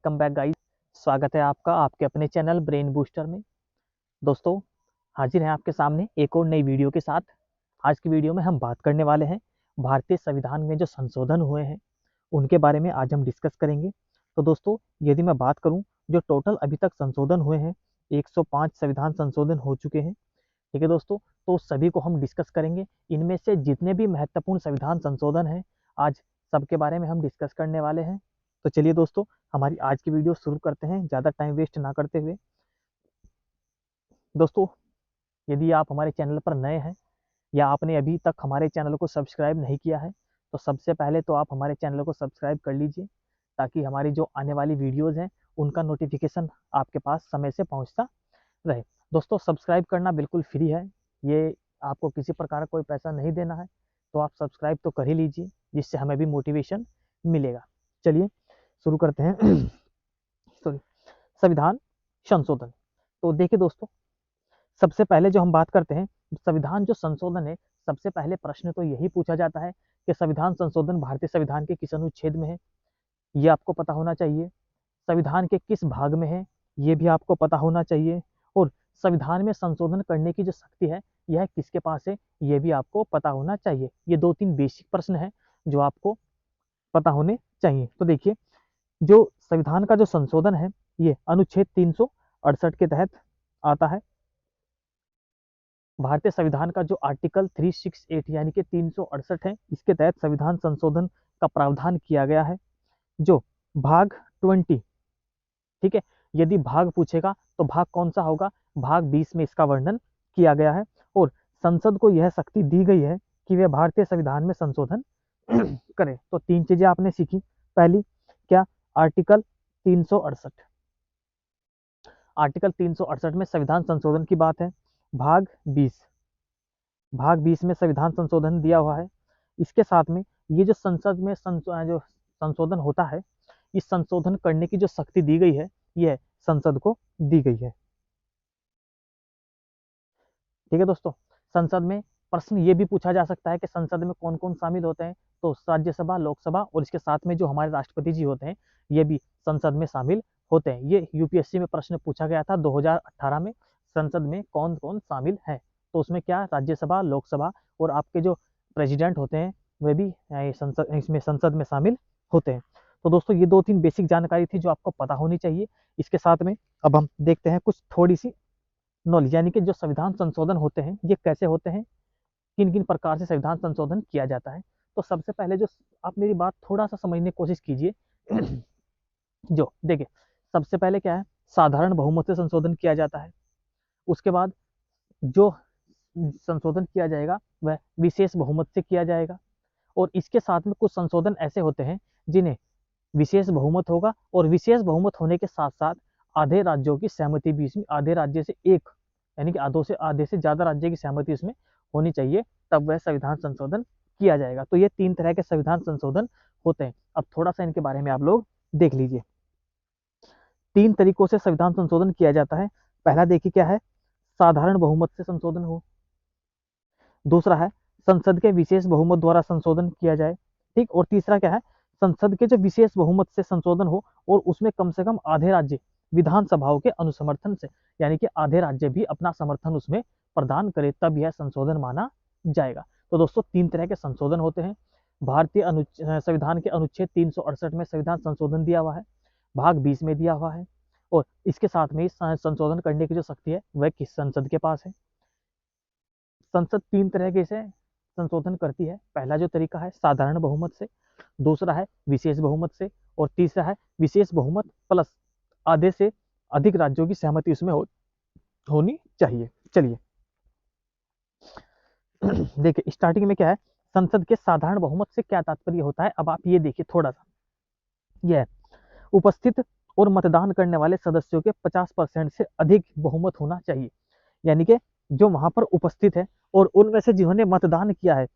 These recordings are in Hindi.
Welcome back guys. स्वागत है आपका आपके अपने चैनल ब्रेन बूस्टर में। दोस्तों, हाजिर हैं आपके सामने एक और नई वीडियो के साथ। आज की वीडियो में हम बात करने वाले हैं भारतीय संविधान में जो संशोधन हुए हैं उनके बारे में आज हम डिस्कस करेंगे। तो दोस्तों, यदि मैं बात करूं, जो टोटल अभी तक संशोधन हुए हैं 105 संविधान संशोधन हो चुके हैं। ठीक है दोस्तों, तो सभी को हम डिस्कस करेंगे। इनमें से जितने भी महत्वपूर्ण संविधान संशोधन हैं आज सबके बारे में हम डिस्कस करने वाले हैं। तो चलिए दोस्तों, हमारी आज की वीडियो शुरू करते हैं ज़्यादा टाइम वेस्ट ना करते हुए। दोस्तों, यदि आप हमारे चैनल पर नए हैं या आपने अभी तक हमारे चैनल को सब्सक्राइब नहीं किया है तो सबसे पहले तो आप हमारे चैनल को सब्सक्राइब कर लीजिए, ताकि हमारी जो आने वाली वीडियोज़ हैं उनका नोटिफिकेशन आपके पास समय से पहुंचता रहे। दोस्तों, सब्सक्राइब करना बिल्कुल फ्री है, ये आपको किसी प्रकार का कोई पैसा नहीं देना है, तो आप सब्सक्राइब तो कर ही लीजिए, जिससे हमें भी मोटिवेशन मिलेगा। चलिए शुरू करते हैं। सॉरी, संविधान संशोधन। तो देखिए दोस्तों, सबसे पहले जो हम बात करते हैं संविधान जो संशोधन है, सबसे पहले प्रश्न तो यही पूछा जाता है कि संविधान संशोधन भारतीय संविधान के किस अनुच्छेद में है, ये आपको पता होना चाहिए। संविधान के किस भाग में है, ये भी आपको पता होना चाहिए। और संविधान में संशोधन करने की जो शक्ति है यह किसके पास है, ये भी आपको पता होना चाहिए। ये 2-3 बेसिक प्रश्न हैं जो आपको पता होने चाहिए। तो देखिए, जो संविधान का जो संशोधन है ये अनुच्छेद 368 के तहत आता है। भारतीय संविधान का जो आर्टिकल 368 यानी कि 368 है, इसके तहत संविधान संशोधन का प्रावधान किया गया है। जो भाग 20, ठीक है, यदि भाग पूछेगा तो भाग कौन सा होगा, भाग 20 में इसका वर्णन किया गया है। और संसद को यह शक्ति दी गई है कि वे भारतीय संविधान में संशोधन करें। तो 3 चीजें आपने सीखी। पहली क्या, आर्टिकल 368। आर्टिकल 368 में संविधान संशोधन की बात है। भाग 20 में संविधान संशोधन दिया हुआ है। इसके साथ में ये जो संसद में जो संशोधन होता है, इस संशोधन करने की जो शक्ति दी गई है यह संसद को दी गई है। ठीक है दोस्तों, संसद में प्रश्न ये भी पूछा जा सकता है कि संसद में कौन कौन शामिल होते हैं। तो राज्यसभा, लोकसभा और इसके साथ में जो हमारे राष्ट्रपति जी होते हैं ये भी संसद में शामिल होते हैं। ये यूपीएससी में प्रश्न पूछा गया था 2018 में, संसद में कौन कौन शामिल है। तो उसमें क्या, राज्यसभा, लोकसभा और आपके जो प्रेसिडेंट होते हैं वे भी इसमें संसद में शामिल होते हैं। तो दोस्तों, ये 2-3 बेसिक जानकारी थी जो आपको पता होनी चाहिए। इसके साथ में अब हम देखते हैं कुछ थोड़ी सी नॉलेज, यानी कि जो संविधान संशोधन होते हैं ये कैसे होते हैं, किन किन प्रकार से संविधान संशोधन किया जाता है। तो सबसे पहले जो आप मेरी बात थोड़ा सा समझने की कोशिश कीजिए। जो देखिए, सबसे पहले क्या है, साधारण बहुमत से संशोधन किया जाता है। उसके बाद जो संशोधन किया जाएगा वह विशेष बहुमत से किया जाएगा। और इसके साथ में कुछ संशोधन ऐसे होते हैं जिन्हें विशेष बहुमत होगा, और विशेष बहुमत होने के साथ साथ आधे राज्यों की सहमति भी इसमें, आधे राज्य से एक, यानी कि आधे से ज्यादा राज्य की सहमति इसमें होनी चाहिए, तब वह संविधान संशोधन किया जाएगा। तो ये 3 तरह के संविधान संशोधन होते हैं। अब थोड़ा सा इनके बारे में आप लोग देख लीजिए। 3 तरीकों से संविधान संशोधन किया जाता है। पहला देखिए क्या है, साधारण बहुमत से संशोधन हो। दूसरा है संसद के विशेष बहुमत द्वारा संशोधन किया जाए। ठीक, और तीसरा क्या है, संसद के जो विशेष बहुमत से संशोधन हो और उसमें कम से कम आधे राज्य विधानसभाओं के अनुसमर्थन से, यानी कि आधे राज्य भी अपना समर्थन उसमें प्रदान करे, तब यह संशोधन माना जाएगा। तो दोस्तों, 3 तरह के संशोधन होते हैं। भारतीय संविधान के अनुच्छेद 368 में संविधान संशोधन दिया हुआ है, भाग 20 में दिया हुआ है, और इसके साथ में संशोधन करने की जो शक्ति है वह किस संसद के पास है। संसद 3 तरह से संशोधन करती है। पहला जो तरीका है साधारण बहुमत से, दूसरा है विशेष बहुमत से, और तीसरा है विशेष बहुमत प्लस आधे से अधिक राज्यों की सहमति उसमें होनी चाहिए। चलिए देखिए, स्टार्टिंग में क्या है, संसद के साधारण बहुमत से क्या तात्पर्य होता है। अब आप ये देखिए थोड़ा सा, यह उपस्थित और मतदान करने वाले सदस्यों के 50% से अधिक बहुमत होना चाहिए। यानी कि जो वहां पर उपस्थित है और उनमें से जिन्होंने मतदान किया है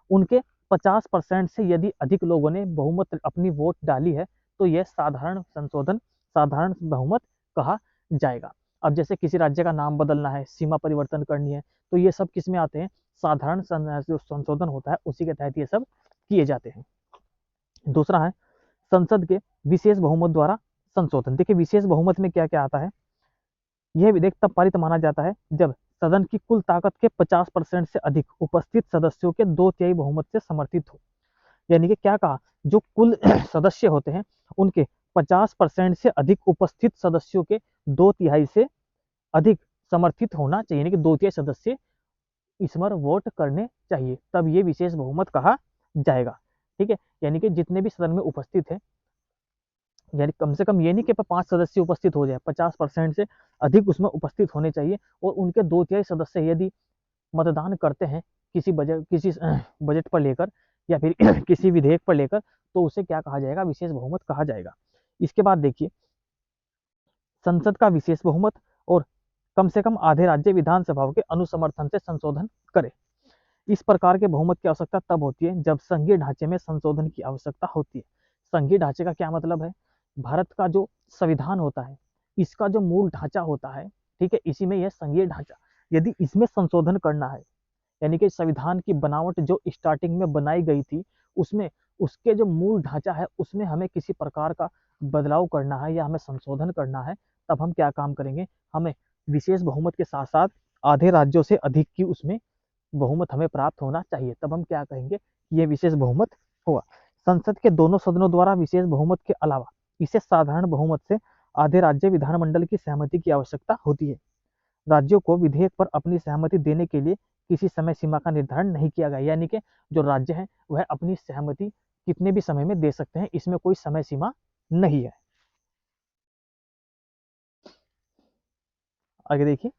उनके 50% से यदि अधिक लोगों ने बहुमत अपनी वोट डाली है तो यह साधारण संशोधन, साधारण बहुमत कहा जाएगा। अब जैसे किसी राज्य का नाम बदलना है, सीमा परिवर्तन करनी है, तो ये सब किस में आते हैं, साधारण जो संशोधन होता है उसी के तहत ये सब किए जाते हैं। दूसरा है संसद के विशेष बहुमत द्वारा संशोधन। देखिए विशेष बहुमत में क्या क्या आता है। यह विधेयक तब पारित माना जाता है जब सदन की कुल ताकत के 50% से अधिक उपस्थित सदस्यों के 2/3 बहुमत से समर्थित हो। यानी कि क्या कहा, जो कुल सदस्य होते हैं उनके 50% से अधिक उपस्थित सदस्यों के 2/3 से अधिक समर्थित होना चाहिए, यानी कि 2/3 सदस्य इस पर वोट करने चाहिए, तब ये विशेष बहुमत कहा जाएगा। ठीक है, यानी कि जितने भी सदन में उपस्थित है, यानी कम से कम ये नहीं कि 5 सदस्य उपस्थित हो जाए, 50% से अधिक उसमें उपस्थित होने चाहिए और उनके 2/3 सदस्य यदि मतदान करते हैं किसी बजट पर लेकर या फिर किसी विधेयक पर लेकर, तो उसे क्या कहा जाएगा, विशेष बहुमत कहा जाएगा। इसके बाद देखिए, संसद का विशेष बहुमत और कम से कम आधे राज्य विधानसभाओं के अनुसमर्थन से संशोधन करे। इस प्रकार के बहुमत की आवश्यकता तब होती है जब संघीय ढांचे में संशोधन की आवश्यकता होती है। संघीय ढांचे का क्या मतलब है, भारत का जो संविधान होता है, इसका जो मूल ढांचा होता है, ठीक है, इसी में यह संघीय ढांचा, यदि इसमें संशोधन करना है, यानी कि संविधान की बनावट जो स्टार्टिंग में बनाई गई थी, उसमें उसके जो मूल ढांचा है उसमें हमें किसी प्रकार का बदलाव करना है या हमें संशोधन करना है, तब हम क्या काम करेंगे, हमें विशेष बहुमत के साथ साथ आधे राज्यों से अधिक की उसमें बहुमत हमें प्राप्त होना चाहिए, तब हम क्या कहेंगे, ये विशेष बहुमत होगा। संसद के दोनों सदनों द्वारा विशेष बहुमत के अलावा इसे साधारण बहुमत से आधे राज्य विधानमंडल की सहमति की आवश्यकता होती है। राज्यों को विधेयक पर अपनी सहमति देने के लिए किसी समय सीमा का निर्धारण नहीं किया गया, यानी कि जो राज्य है वह अपनी सहमति कितने भी समय में दे सकते हैं, इसमें कोई समय सीमा नहीं है। आगे देखिए,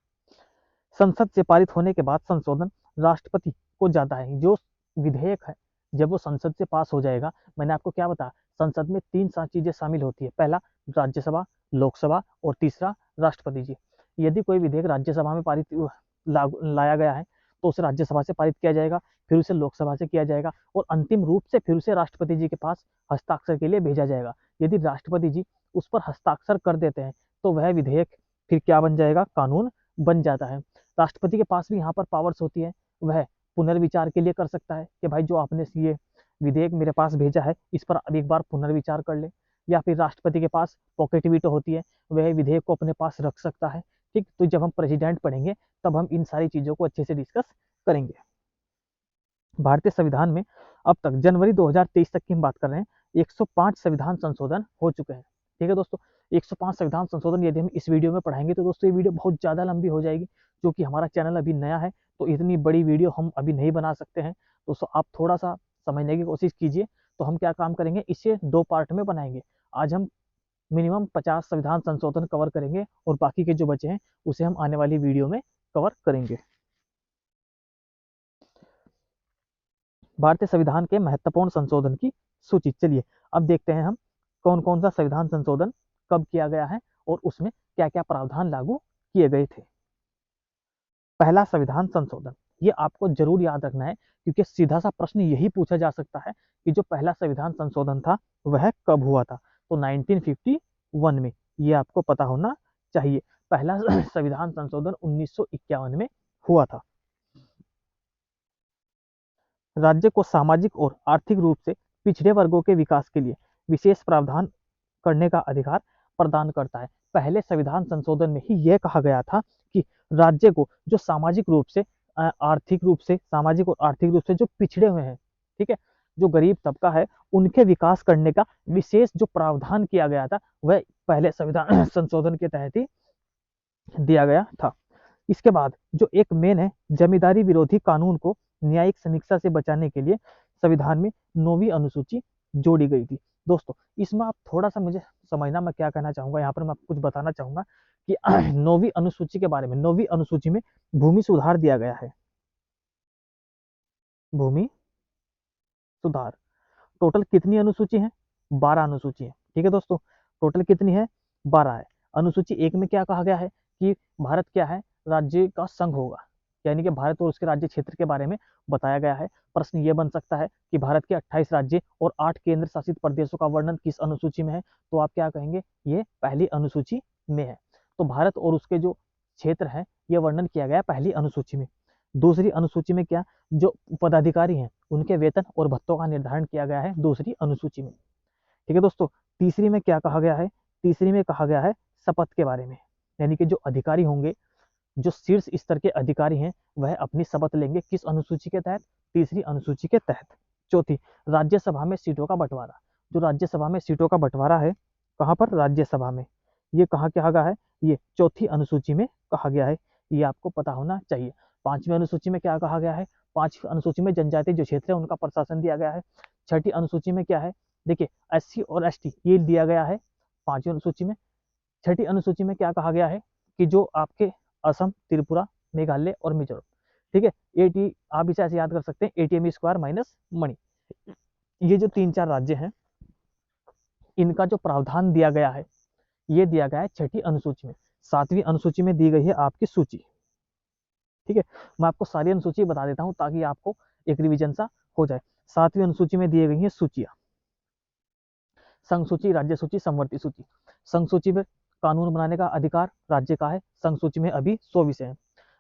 संसद से पारित होने के बाद संशोधन राष्ट्रपति को जाता है। जो विधेयक है जब वो संसद से पास हो जाएगा, मैंने आपको क्या बताया, संसद में 3 चीजें शामिल होती है, पहला राज्यसभा, लोकसभा और तीसरा राष्ट्रपति जी। यदि कोई विधेयक राज्यसभा में पारित लाया गया है तो उसे राज्यसभा से पारित किया जाएगा, फिर उसे लोकसभा से किया जाएगा और अंतिम रूप से फिर उसे राष्ट्रपति जी के पास हस्ताक्षर के लिए भेजा जाएगा। यदि राष्ट्रपति जी उस पर हस्ताक्षर कर देते हैं तो वह विधेयक फिर क्या बन जाएगा, कानून बन जाता है। राष्ट्रपति के पास भी यहाँ पर पावर्स होती है, वह पुनर्विचार के लिए कर सकता है कि भाई जो आपने ये विधेयक मेरे पास भेजा है इस पर अब एक बार पुनर्विचार कर ले, या फिर राष्ट्रपति के पास पॉकेट वीटो होती है, वह विधेयक को अपने पास रख सकता है। ठीक, तो जब हम प्रेसिडेंट पढ़ेंगे तब हम इन सारी चीजों को अच्छे से डिस्कस करेंगे। भारतीय संविधान में अब तक जनवरी 2023 तक की हम बात कर रहे हैं, 105 संविधान संशोधन हो चुके हैं। ठीक है दोस्तों, 105 संविधान संशोधन यदि हम इस वीडियो में पढ़ाएंगे तो दोस्तों ये वीडियो बहुत ज़्यादा लंबी हो जाएगी, क्योंकि हमारा चैनल अभी नया है तो इतनी बड़ी वीडियो हम अभी नहीं बना सकते हैं। दोस्तों आप थोड़ा सा समझने की कोशिश कीजिए। तो हम क्या काम करेंगे, इसे 2 पार्ट में बनाएंगे। आज हम मिनिमम 50 संविधान संशोधन कवर करेंगे और बाकी के जो बचे हैं उसे हम आने वाली वीडियो में कवर करेंगे। भारतीय संविधान के महत्वपूर्ण संशोधन की सूची, चलिए अब देखते हैं हम कौन कौन सा संविधान संशोधन कब किया गया है और उसमें क्या क्या प्रावधान लागू किए गए थे। पहला संविधान संशोधन, ये आपको जरूर याद रखना है क्योंकि सीधा सा प्रश्न यही पूछा जा सकता है कि जो पहला संविधान संशोधन था वह कब हुआ था, तो 1951 में, ये आपको पता होना चाहिए। पहला संविधान संशोधन 1951 में हुआ था। राज्य को सामाजिक और आर्थिक रूप से पिछड़े वर्गों के विकास के लिए विशेष प्रावधान करने का अधिकार प्रदान करता है। पहले संविधान संशोधन में ही यह कहा गया था कि राज्य को जो सामाजिक रूप से सामाजिक और आर्थिक रूप से जो पिछड़े हुए हैं, ठीक है, जो गरीब तबका है, उनके विकास करने का विशेष जो प्रावधान किया गया था वह पहले संविधान संशोधन के तहत ही दिया गया था। इसके बाद जो एक मेन है, जमींदारी विरोधी कानून को न्यायिक समीक्षा से बचाने के लिए संविधान में 9वीं अनुसूची जोड़ी गई थी। दोस्तों इसमें आप थोड़ा सा मुझे समझना, मैं क्या कहना चाहूंगा यहाँ पर, मैं आपको कुछ बताना चाहूंगा कि 9वीं अनुसूची के बारे में। 9वीं अनुसूची में भूमि सुधार दिया गया है, भूमि सुधार। टोटल कितनी अनुसूची है, 12 अनुसूची है। ठीक है दोस्तों, टोटल कितनी है, 12 है। अनुसूची 1 में क्या कहा गया है कि भारत क्या है, राज्य का संघ होगा, यानी कि भारत और उसके राज्य क्षेत्र के बारे में बताया गया है। प्रश्न ये बन सकता है कि भारत के 28 राज्य और 8 केंद्र शासित प्रदेशों का वर्णन किस अनुसूची में है, तो आप क्या कहेंगे, ये पहली अनुसूची में है। तो भारत और उसके जो क्षेत्र है ये वर्णन किया गया पहली अनुसूची में। दूसरी अनुसूची में क्या, जो पदाधिकारी हैं उनके वेतन और भत्तों का निर्धारण किया गया है दूसरी अनुसूची में। ठीक है दोस्तों, तीसरी में क्या कहा गया है तीसरी में कहा गया है शपथ के बारे में, यानी कि जो अधिकारी होंगे, जो शीर्ष स्तर के अधिकारी हैं, वह अपनी शपथ लेंगे किस अनुसूची के तहत? तीसरी अनुसूची के तहत। चौथी, राज्यसभा में सीटों का बंटवारा। जो राज्यसभा में सीटों का बंटवारा है, कहाँ पर? राज्यसभा में। ये कहाँ कहा गया है? ये चौथी अनुसूची में कहा गया है, ये आपको पता होना चाहिए। पांचवी अनुसूची में क्या कहा गया है? पांचवी अनुसूची में जनजातीय जो क्षेत्र है उनका प्रशासन दिया गया है। छठी अनुसूची में क्या है? देखिए, एससी और एसटी ये दिया गया है पांचवी अनुसूची में। छठी अनुसूची में क्या कहा गया है कि जो आपके असम, त्रिपुरा, मेघालय और मिजोरम, ठीक है, एटी, आप इसे ऐसे याद कर सकते हैं, एटीएम स्क्वायर माइनस मणि, ये जो 3-4 राज्य हैं, इनका जो प्रावधान दिया गया है, ये दिया गया है छठी अनुसूची में। सातवीं अनुसूची में दी गई है आपकी सूची, ठीक है। मैं आपको सारी अनुसूची बता देता हूं ताकि आपको एक रिवीजन सा हो जाए। सातवीं अनुसूची में दिए गई है सूचियां, संघ सूची, राज्य सूची, समवर्ती सूची। संघ सूची में कानून बनाने का अधिकार राज्य का है, संघ सूची में अभी 100 विषय हैं।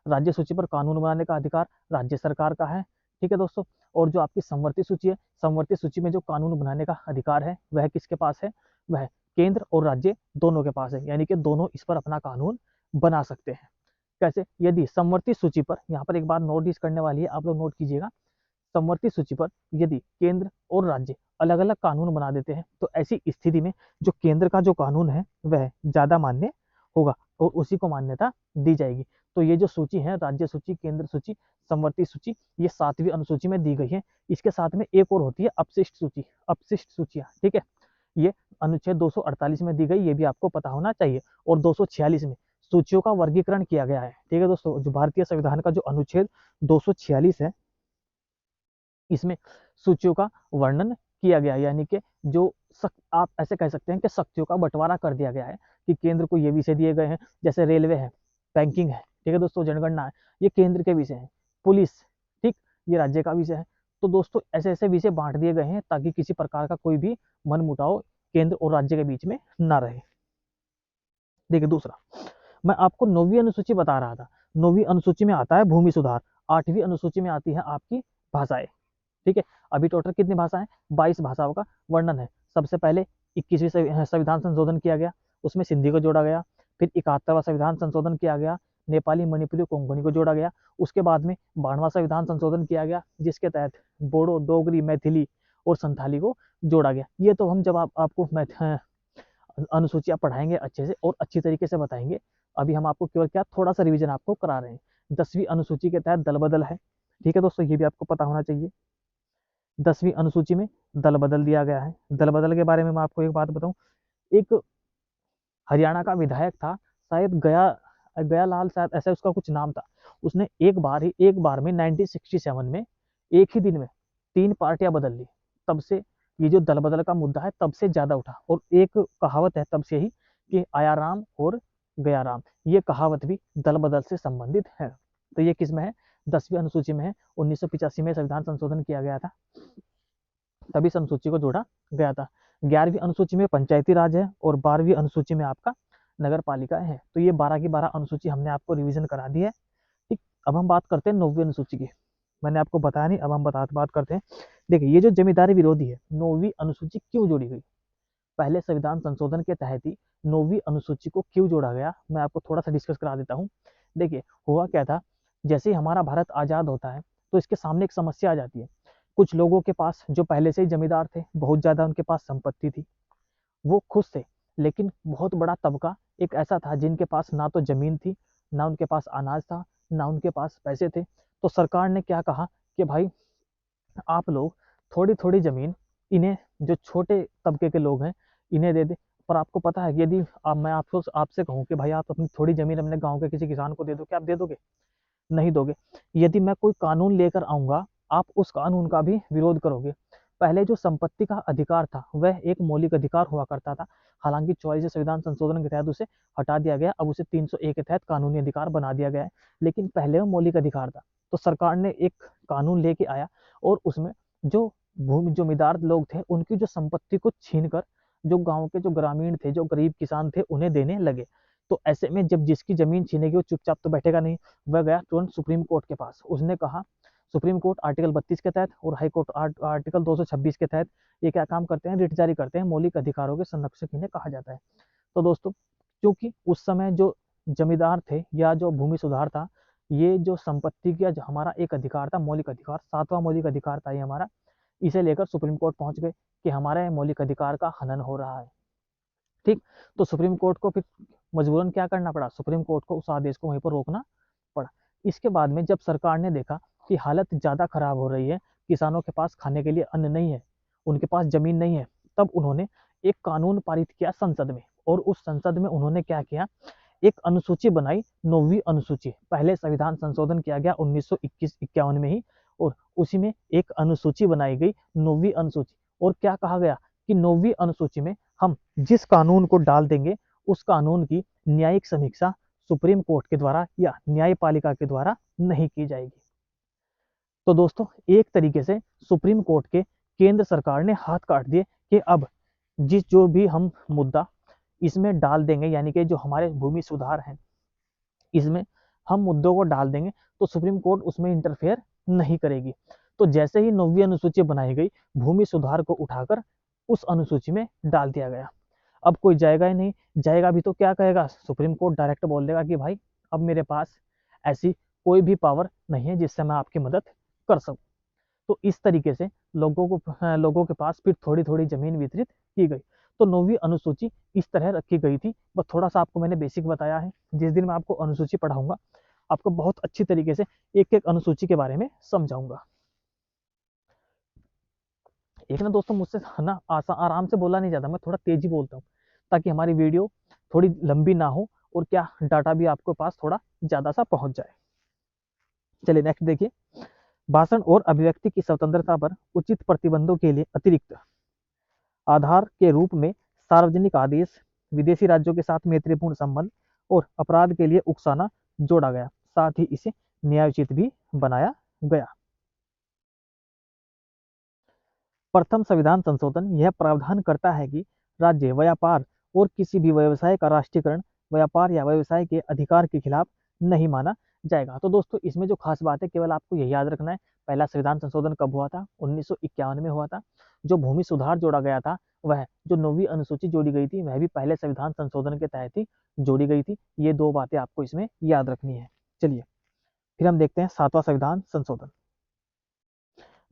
राज्य सूची पर कानून बनाने का अधिकार राज्य सरकार का है, ठीक है दोस्तों। और जो आपकी समवर्ती सूची है, समवर्ती सूची में जो कानून बनाने का अधिकार है वह किसके पास है? वह केंद्र और राज्य दोनों के पास है, यानी कि दोनों इस पर अपना कानून बना सकते हैं। कैसे? यदि समवर्ती सूची पर, यहाँ पर एक बात नोटिस करने वाली है, आप लोग नोट कीजिएगा, समवर्ती सूची पर यदि केंद्र और राज्य अलग अलग कानून बना देते हैं तो ऐसी स्थिति में जो केंद्र का जो कानून है वह ज्यादा मान्य होगा और उसी को मान्यता दी जाएगी। तो ये जो सूची है, राज्य सूची, केंद्र सूची, समवर्ती सूची, ये सातवीं अनुसूची में दी गई है। इसके साथ में एक और होती है अपशिष्ट सूची, अपशिष्ट सूचियां, ठीक है, ये अनुच्छेद 248 में दी गई, ये भी आपको पता होना चाहिए। और 246 में सूचियों का वर्गीकरण किया गया है, ठीक है दोस्तों। जो भारतीय संविधान का जो अनुच्छेद 246 है, इसमें सूचियों का वर्णन किया गया है, यानी कि जो आप ऐसे कह सकते हैं कि शक्तियों का बंटवारा कर दिया गया है कि केंद्र को ये विषय दिए गए हैं, जैसे रेलवे है, बैंकिंग है, ठीक है दोस्तों, जनगणना है, ये केंद्र के विषय हैं। पुलिस, ठीक, ये राज्य का विषय है। तो दोस्तों ऐसे ऐसे विषय बांट दिए गए हैं ताकि किसी प्रकार का कोई भी मनमुटाव केंद्र और राज्य के बीच में ना रहे। देखिए दूसरा, मैं आपको 9वीं अनुसूची बता रहा था। 9वीं अनुसूची में आता है भूमि सुधार। 8वीं अनुसूची में आती है आपकी भाषाएं, ठीक है। अभी टोटल कितनी भाषाएं? 22 भाषाओं का वर्णन है। सबसे पहले 21वीं संविधान संशोधन किया गया, उसमें सिंधी को जोड़ा गया। फिर 71वां संविधान संशोधन किया गया, नेपाली, मणिपुरी, कोंकणी को जोड़ा गया। उसके बाद में 92वां संविधान संशोधन किया गया, जिसके तहत बोडो, डोगरी, मैथिली और संथाली को जोड़ा गया। ये तो हम जब आपको अनुसूचियां पढ़ाएंगे अच्छे से और अच्छी तरीके से बताएंगे। अभी हम आपको केवल क्या थोड़ा सा रिवीजन आपको करा रहे हैं। 10वीं अनुसूची के तहत दल बदल है, ठीक है दोस्तों, ये भी आपको पता होना चाहिए। 10वीं अनुसूची में दल बदल दिया गया है। दल बदल के बारे में मैं आपको एक बात बताऊं, एक हरियाणा का विधायक था, शायद गया लाल, शायद ऐसा उसका कुछ नाम था। उसने एक बार में 1967 में एक ही दिन में 3 पार्टियां बदल ली। तब से ये जो दल बदल का मुद्दा है तब से ज्यादा उठा। और एक कहावत है तब से ही कि आया राम और गया राम, ये कहावत भी दल बदल से संबंधित है। तो ये किस में है? 10वीं अनुसूची में है। 1985 में संविधान संशोधन किया गया था, तभी इस अनुसूची को जोड़ा गया था। 11वीं अनुसूची में पंचायती राज है और 12वीं अनुसूची में आपका नगर पालिका है। तो ये 12 की 12 अनुसूची हमने आपको रिवीजन करा दी है, ठीक। अब हम बात करते हैं 9वीं अनुसूची की। मैंने आपको बताया नहीं, अब हम बात करते हैं। देखिए, ये जो जमींदारी विरोधी है, 9वीं अनुसूची क्यों जोड़ी गई? पहले संविधान संशोधन के तहत ही 9वीं अनुसूची को क्यों जोड़ा गया, मैं आपको थोड़ा सा डिस्कस करा देता हूँ। देखिए, हुआ क्या था, जैसे ही हमारा भारत आजाद होता है तो इसके सामने एक समस्या आ जाती है। कुछ लोगों के पास जो पहले से ही जमींदार थे, बहुत ज्यादा उनके पास संपत्ति थी, वो खुश थे। लेकिन बहुत बड़ा तबका एक ऐसा था जिनके पास ना तो जमीन थी, ना उनके पास अनाज था, ना उनके पास पैसे थे। तो सरकार ने क्या कहा कि भाई आप लोग थोड़ी थोड़ी जमीन इन्हें, जो छोटे तबके के लोग हैं, इन्हें दे दे। पर आपको पता है कि यदि मैं आपको आपसे कहूँ कि भाई आप अपनी थोड़ी जमीन अपने गांव के किसी किसान को दे दो, क्या आप दे दोगे? नहीं दोगे। यदि मैं कोई कानून लेकर आऊंगा, आप उस कानून का भी विरोध करोगे। पहले जो संपत्ति का अधिकार था वह एक मौलिक अधिकार हुआ करता था। हालांकि 44 संविधान संशोधन के तहत उसे हटा दिया गया, अब उसे 301 के तहत कानूनी अधिकार बना दिया गया है। लेकिन पहले वो मौलिक अधिकार था। तो सरकार ने एक कानून लेके आया और उसमें जो भूमि जमींदार लोग थे उनकी जो संपत्ति को छीन कर जो गांव के जो ग्रामीण थे, जो गरीब किसान थे, उन्हें देने लगे। तो ऐसे में जब जिसकी जमीन छीनेगी वो चुपचाप तो बैठेगा नहीं, वह गया तुरंत सुप्रीम कोर्ट के पास। उसने कहा, सुप्रीम कोर्ट आर्टिकल 32 के तहत और हाई कोर्ट आर्टिकल 226 के तहत ये क्या काम करते हैं? रिट जारी करते हैं। मौलिक अधिकारों के संरक्षक इन्हें कहा जाता है। तो दोस्तों क्योंकि उस समय जो जमींदार थे या जो भूमि सुधार था, ये जो संपत्ति का जो हमारा एक अधिकार था, मौलिक अधिकार, 7वां मौलिक अधिकार था ये हमारा, इसे लेकर सुप्रीम कोर्ट पहुंच गए कि हमारे मौलिक अधिकार का हनन हो रहा है। ठीक, तो सुप्रीम कोर्ट को फिर मजबूरन क्या करना पड़ा, सुप्रीम कोर्ट को उस आदेश को वहीं पर रोकना पड़ा। इसके बाद में जब सरकार ने देखा कि हालत ज़्यादा खराब हो रही है, किसानों के पास खाने के लिए अन्न नहीं है, उनके पास जमीन नहीं है, तब उन्होंने एक कानून पारित किया संसद में, और उस संसद में उन्होंने क्या किया, एक अनुसूची बनाई, 9वीं अनुसूची। पहले संविधान संशोधन किया गया 1921-51 में ही, और उसी में एक अनुसूची बनाई गई, 9वीं अनुसूची। और क्या कहा गया कि 9वीं अनुसूची में हम जिस कानून को डाल देंगे उस कानून की न्यायिक समीक्षा सुप्रीम कोर्ट के द्वारा या न्यायपालिका के द्वारा नहीं की जाएगी। तो दोस्तों एक तरीके से सुप्रीम कोर्ट के केंद्र सरकार ने हाथ काट दिए कि अब जो भी हम मुद्दा इसमें डाल देंगे, यानी कि जो हमारे भूमि सुधार हैं इसमें हम मुद्दों को डाल देंगे तो सुप्रीम कोर्ट उसमें इंटरफेयर नहीं करेगी। तो जैसे ही 9वीं अनुसूची बनाई गई, भूमि सुधार को उठाकर उस अनुसूची में डाल दिया गया। अब कोई जाएगा ही नहीं, जाएगा भी तो क्या कहेगा, सुप्रीम कोर्ट डायरेक्ट बोल देगा कि भाई अब मेरे पास ऐसी कोई भी पावर नहीं है जिससे मैं आपकी मदद कर सकूं। तो इस तरीके से लोगों के पास फिर थोड़ी थोड़ी जमीन वितरित की गई। तो 9वीं अनुसूची इस तरह रखी गई थी। बस थोड़ा सा आपको मैंने बेसिक बताया है, जिस दिन मैं आपको अनुसूची पढ़ाऊंगा आपको बहुत अच्छी तरीके से एक एक अनुसूची के बारे में समझाऊंगा। एक ना दोस्तों मुझसे ना आराम से बोला नहीं जाता, मैं थोड़ा तेजी बोलता हूँ ताकि हमारी वीडियो थोड़ी लंबी ना हो और क्या डाटा भी आपके पास थोड़ा ज्यादा सा पहुंच जाए। चलिए नेक्स्ट देखिए, भाषण और अभिव्यक्ति की स्वतंत्रता पर उचित प्रतिबंधों के लिए अतिरिक्त आधार के रूप में सार्वजनिक आदेश, विदेशी राज्यों के साथ मैत्रीपूर्ण संबंध और अपराध के लिए उकसाना जोड़ा गया। साथ ही इसे न्यायोचित भी बनाया गया। प्रथम संविधान संशोधन यह प्रावधान करता है कि राज्य व्यापार और किसी भी व्यवसाय का राष्ट्रीयकरण व्यापार या व्यवसाय के अधिकार के खिलाफ नहीं माना जाएगा। तो दोस्तों इसमें जो खास बात है केवल आपको यही याद रखना है, पहला संविधान संशोधन कब हुआ था, 1951 में हुआ था। जो भूमि सुधार जोड़ा गया था, वह जो 9वीं अनुसूची जोड़ी गई थी, वह भी पहले संविधान संशोधन के तहत ही जोड़ी गई थी। ये दो बातें आपको इसमें याद रखनी है। चलिए फिर हम देखते हैं 7वां संविधान संशोधन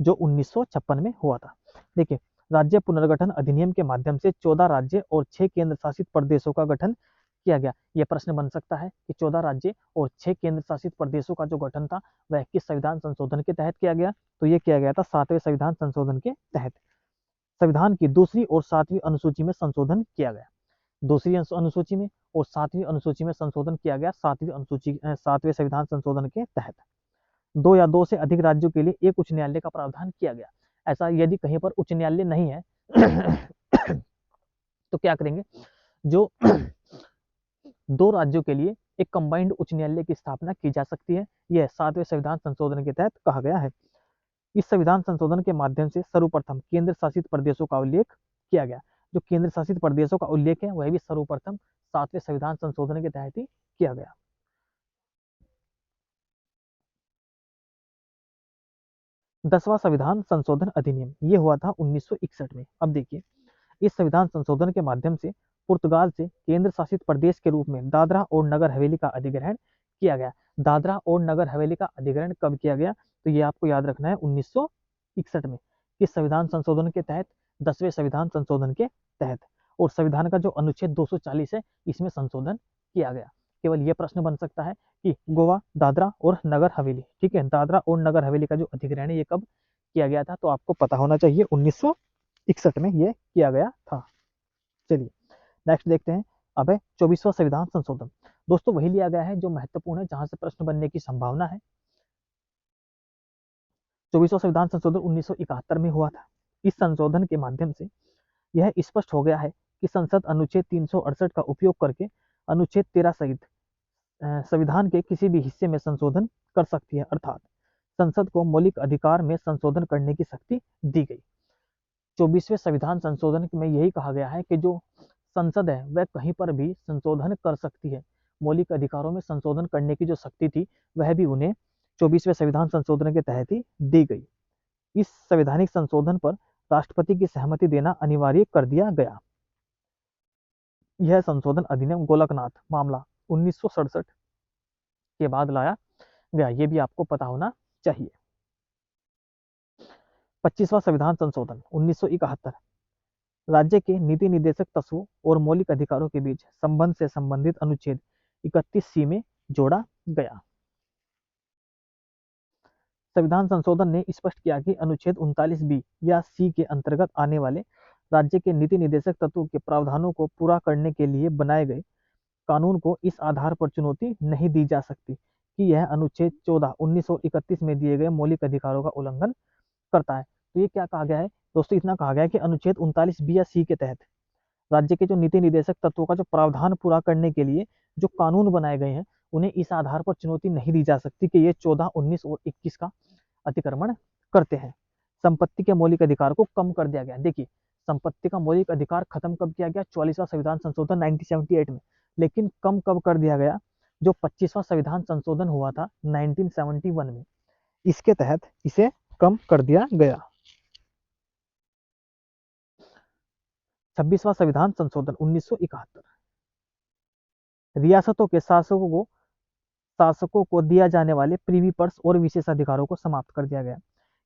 जो 1956 में हुआ था। देखिए, राज्य पुनर्गठन अधिनियम के माध्यम से 14 राज्य और 6 केंद्र शासित प्रदेशों का गठन किया गया। यह प्रश्न बन सकता है कि 14 राज्य और 6 केंद्र शासित प्रदेशों का जो गठन था वह किस संविधान संशोधन के तहत किया गया, तो यह किया गया था 7वें संविधान संशोधन के तहत। संविधान की दूसरी और 7वीं अनुसूची में संशोधन किया गया। दूसरी अनुसूची में और 7वीं अनुसूची में संशोधन किया गया 7वें संविधान संशोधन के तहत। 2 या 2 से अधिक राज्यों के लिए एक उच्च न्यायालय का प्रावधान किया गया। ऐसा यदि कहीं पर उच्च न्यायालय नहीं है तो क्या करेंगे, जो 2 राज्यों के लिए एक कंबाइंड उच्च न्यायालय की स्थापना की जा सकती है। यह 7वें संविधान संशोधन के तहत कहा गया है। इस संविधान संशोधन के माध्यम से सर्वप्रथम केंद्र शासित प्रदेशों का उल्लेख किया गया। जो केंद्र शासित प्रदेशों का उल्लेख है वह भी सर्वप्रथम 7वें संविधान संशोधन के तहत ही किया गया। 10वां संविधान संशोधन अधिनियम ये हुआ था 1961 में। अब देखिए, इस संविधान संशोधन के माध्यम से पुर्तगाल से केंद्र शासित प्रदेश के रूप में दादरा और नगर हवेली का अधिग्रहण किया गया। दादरा और नगर हवेली का अधिग्रहण कब किया गया, तो ये आपको याद रखना है 1961 में। किस संविधान संशोधन के तहत, 10वें संविधान संशोधन के तहत। और संविधान का जो अनुच्छेद 240 है इसमें संशोधन किया गया। केवल यह प्रश्न बन सकता है कि गोवा, दादरा और नगर हवेली, ठीक है, दादरा और नगर हवेली का जो अधिग्रहण है ये कब किया गया था, तो आपको पता होना चाहिए 1961 में ये किया गया था। चलिए नेक्स्ट देखते हैं। अब है 24वां संविधान संशोधन। दोस्तों वही लिया गया है जो महत्वपूर्ण है, जहां से प्रश्न बनने की संभावना है। 24वां संविधान संशोधन 1971 में हुआ था। इस संशोधन के माध्यम से यह स्पष्ट हो गया है कि संसद अनुच्छेद 368 का उपयोग करके अनुच्छेद 13 सहित संविधान के किसी भी हिस्से में संशोधन कर सकती है, अर्थात संसद को मौलिक अधिकार में संशोधन करने की शक्ति दी गई। 24वें संविधान संशोधन में यही कहा गया है कि जो संसद है वह कहीं पर भी संशोधन कर सकती है। मौलिक अधिकारों में संशोधन करने की जो शक्ति थी वह भी उन्हें 24वें संविधान संशोधन के तहत ही दी गई। इस संवैधानिक संशोधन पर राष्ट्रपति की सहमति देना अनिवार्य कर दिया गया। यह संशोधन अधिनियम गोलकनाथ मामला 1967 के बाद लाया गया, ये भी आपको पता होना चाहिए। 25वां संविधान संशोधन 1971 राज्य के नीति निर्देशक तत्वों और मौलिक अधिकारों के बीच संबंध से संबंधित अनुच्छेद 31C में जोड़ा गया। संविधान संशोधन ने स्पष्ट किया कि अनुच्छेद 39B या C के अंतर्गत आने वाले राज्य के नीति निर्देशक तत्वों के प्रावधानों को पूरा करने के लिए बनाए गए कानून को इस आधार पर चुनौती नहीं दी जा सकती कि यह अनुच्छेद 14 1931 में दिए गए मौलिक अधिकारों का उल्लंघन करता है। तो ये क्या कहा गया है दोस्तों, इतना कहा गया है कि अनुच्छेद 39B या C के तहत राज्य के जो नीति निर्देशक तत्वों का जो प्रावधान पूरा करने के लिए जो कानून बनाए गए हैं, उन्हें इस आधार पर चुनौती नहीं दी जा सकती कि ये 14, 19 और 21 का अतिक्रमण करते हैं। संपत्ति के मौलिक अधिकार को कम कर दिया गया। देखिए, संपत्ति का मौलिक अधिकार खत्म कब किया गया? 44वां संविधान संशोधन 1978 में। लेकिन कम कब कर दिया गया? जो 25वां संविधान संशोधन हुआ था 1971 में, इसके तहत इसे कम कर दिया गया। 26वां संविधान संशोधन 1971 रियासतों के शासकों को दिया जाने वाले प्रीवी पर्स और विशेषाधिकारों को समाप्त कर दिया गया।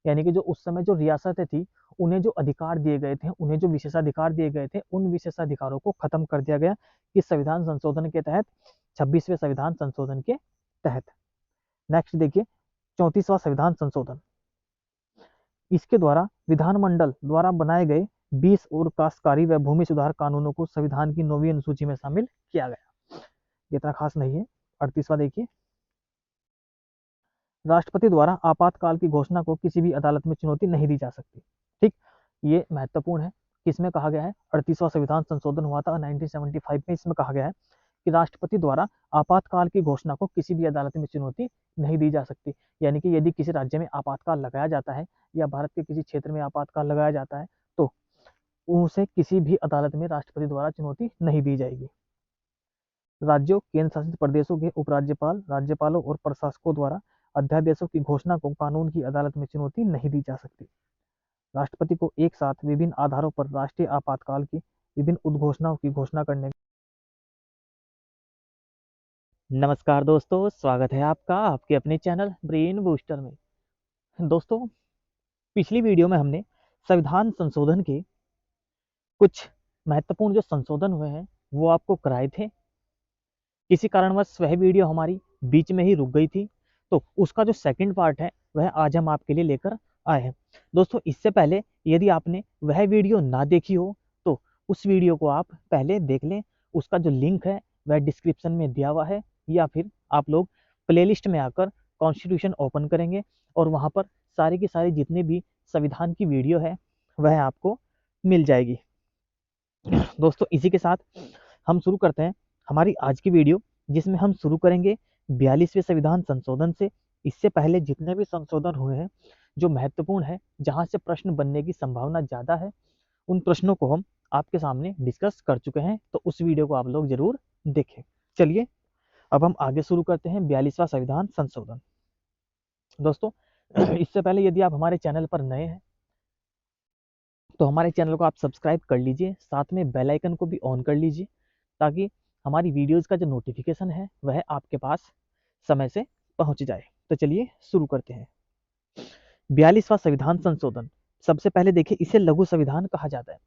यानी कि जो उस समय जो रियासतें थी, उन्हें जो अधिकार दिए गए थे, उन्हें जो विशेषाधिकार दिए गए थे, उन विशेषाधिकारों को खत्म कर दिया गया इस संविधान संशोधन के तहत, 26वें संविधान संशोधन के तहत। नेक्स्ट देखिए 34वां संविधान संशोधन। इसके द्वारा विधानमंडल द्वारा बनाए गए 20 और काश्तकारी व भूमि सुधार कानूनों को संविधान की 9वीं अनुसूची में शामिल किया गया। ये इतना खास नहीं है। 38वां देखिए, राष्ट्रपति द्वारा आपातकाल की घोषणा को किसी भी अदालत में चुनौती नहीं दी जा सकती। ठीक, ये महत्वपूर्ण है। किसमें कहा गया है? 38वां संविधान संशोधन हुआ था 1975 में। इसमें कहा गया है कि राष्ट्रपति द्वारा आपातकाल की घोषणा को किसी भी अदालत में चुनौती नहीं दी जा सकती। यानी कि यदि किसी राज्य में आपातकाल लगाया जाता है या भारत के किसी क्षेत्र में आपातकाल लगाया जाता है, तो उसे किसी भी अदालत में राष्ट्रपति द्वारा चुनौती नहीं दी जाएगी। राज्यों, केंद्र शासित प्रदेशों के उपराज्यपाल, राज्यपालों और प्रशासकों द्वारा अध्यादेशों की घोषणा को कानून की अदालत में चुनौती नहीं दी जा सकती। राष्ट्रपति को एक साथ विभिन्न आधारों पर राष्ट्रीय आपातकाल की विभिन्न उद्घोषणाओं की घोषणा करने। नमस्कार दोस्तों, स्वागत है आपका आपके अपने चैनल ब्रेन बूस्टर में। दोस्तों, पिछली वीडियो में हमने संविधान संशोधन के कुछ महत्वपूर्ण जो संशोधन हुए हैं वो आपको कराए थे। किसी कारणवश वह वीडियो हमारी बीच में ही रुक गई थी, तो उसका जो सेकंड पार्ट है वह आज हम आपके लिए लेकर आए हैं। दोस्तों, इससे पहले यदि आपने वह वीडियो ना देखी हो तो उस वीडियो को आप पहले देख लें। उसका जो लिंक है वह डिस्क्रिप्शन में दिया हुआ है, या फिर आप लोग प्लेलिस्ट में आकर कॉन्स्टिट्यूशन ओपन करेंगे और वहाँ पर सारी की सारी जितने भी संविधान की वीडियो है वह आपको मिल जाएगी। दोस्तों, इसी के साथ हम शुरू करते हैं हमारी आज की वीडियो, जिसमें हम शुरू करेंगे 42वें संविधान संशोधन से। इससे पहले जितने भी संशोधन हुए हैं जो महत्वपूर्ण है, जहां से प्रश्न बनने की संभावना ज़्यादा है, उन प्रश्नों को हम आपके सामने डिस्कस कर चुके हैं, तो उस वीडियो को आप लोग जरूर देखें। चलिए अब हम आगे शुरू करते हैं 42वां संविधान संशोधन। दोस्तों, इससे पहले यदि आप हमारे चैनल पर नए हैं तो हमारे चैनल को आप सब्सक्राइब कर लीजिए, साथ में बेल आइकन को भी ऑन कर लीजिए, ताकि हमारी वीडियोस का जो नोटिफिकेशन है वह आपके पास समय से पहुंच जाए। तो चलिए शुरू करते हैं। 42वां संविधान संशोधन। सबसे पहले देखिए, इसे लघु संविधान कहा जाता है,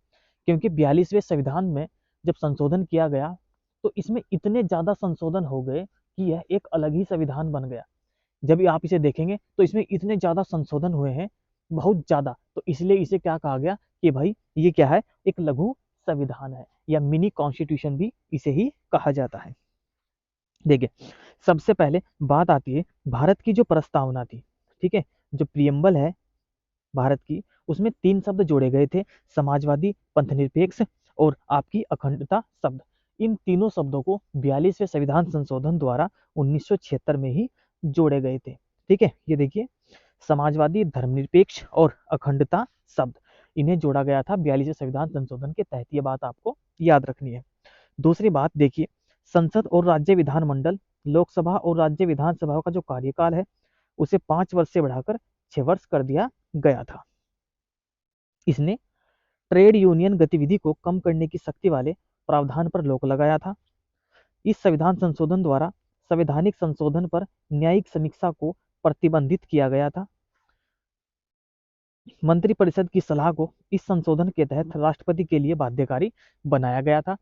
क्योंकि 42वें संविधान में जब संशोधन किया गया तो इसमें इतने ज़्यादा संशोधन हो गए कि यह एक अलग ही संविधान बन गया। जब आप इसे देखेंगे तो इसमें इतने ज़्यादा संशोधन हुए हैं, बहुत ज़्यादा, तो इसलिए इसे क्या कहा गया कि भाई ये क्या है, एक लघु संविधान है, या मिनी कॉन्स्टिट्यूशन भी इसे ही कहा जाता है। देखिए, सबसे पहले बात आती है भारत की जो प्रस्तावना थी, ठीक है, जो प्रियम्बल है भारत की, उसमें 3 शब्द जोड़े गए थे, समाजवादी, पंथनिरपेक्ष और आपकी अखंडता शब्द। इन तीनों शब्दों को 42वें संविधान संशोधन द्वारा 1976 में ही जोड़े गए थे। ठीक है, ये देखिए, समाजवादी, धर्मनिरपेक्ष और अखंडता शब्द, इन्हें जोड़ा गया था 42वें संविधान संशोधन के तहत। ये बात आपको याद रखनी है। दूसरी बात देखिए, संसद और राज्य विधानमंडल, लोकसभा और राज्य विधानसभा का जो कार्यकाल है उसे 5 वर्ष से बढ़ाकर 6 वर्ष कर दिया गया था। इसने ट्रेड यूनियन गतिविधि को कम करने की शक्ति वाले प्रावधान पर रोक लगाया था। इस संविधान संशोधन द्वारा संवैधानिक संशोधन पर न्यायिक समीक्षा को प्रतिबंधित किया गया था। मंत्रिपरिषद की सलाह को इस संशोधन के तहत राष्ट्रपति के लिए बाध्यकारी बनाया गया था।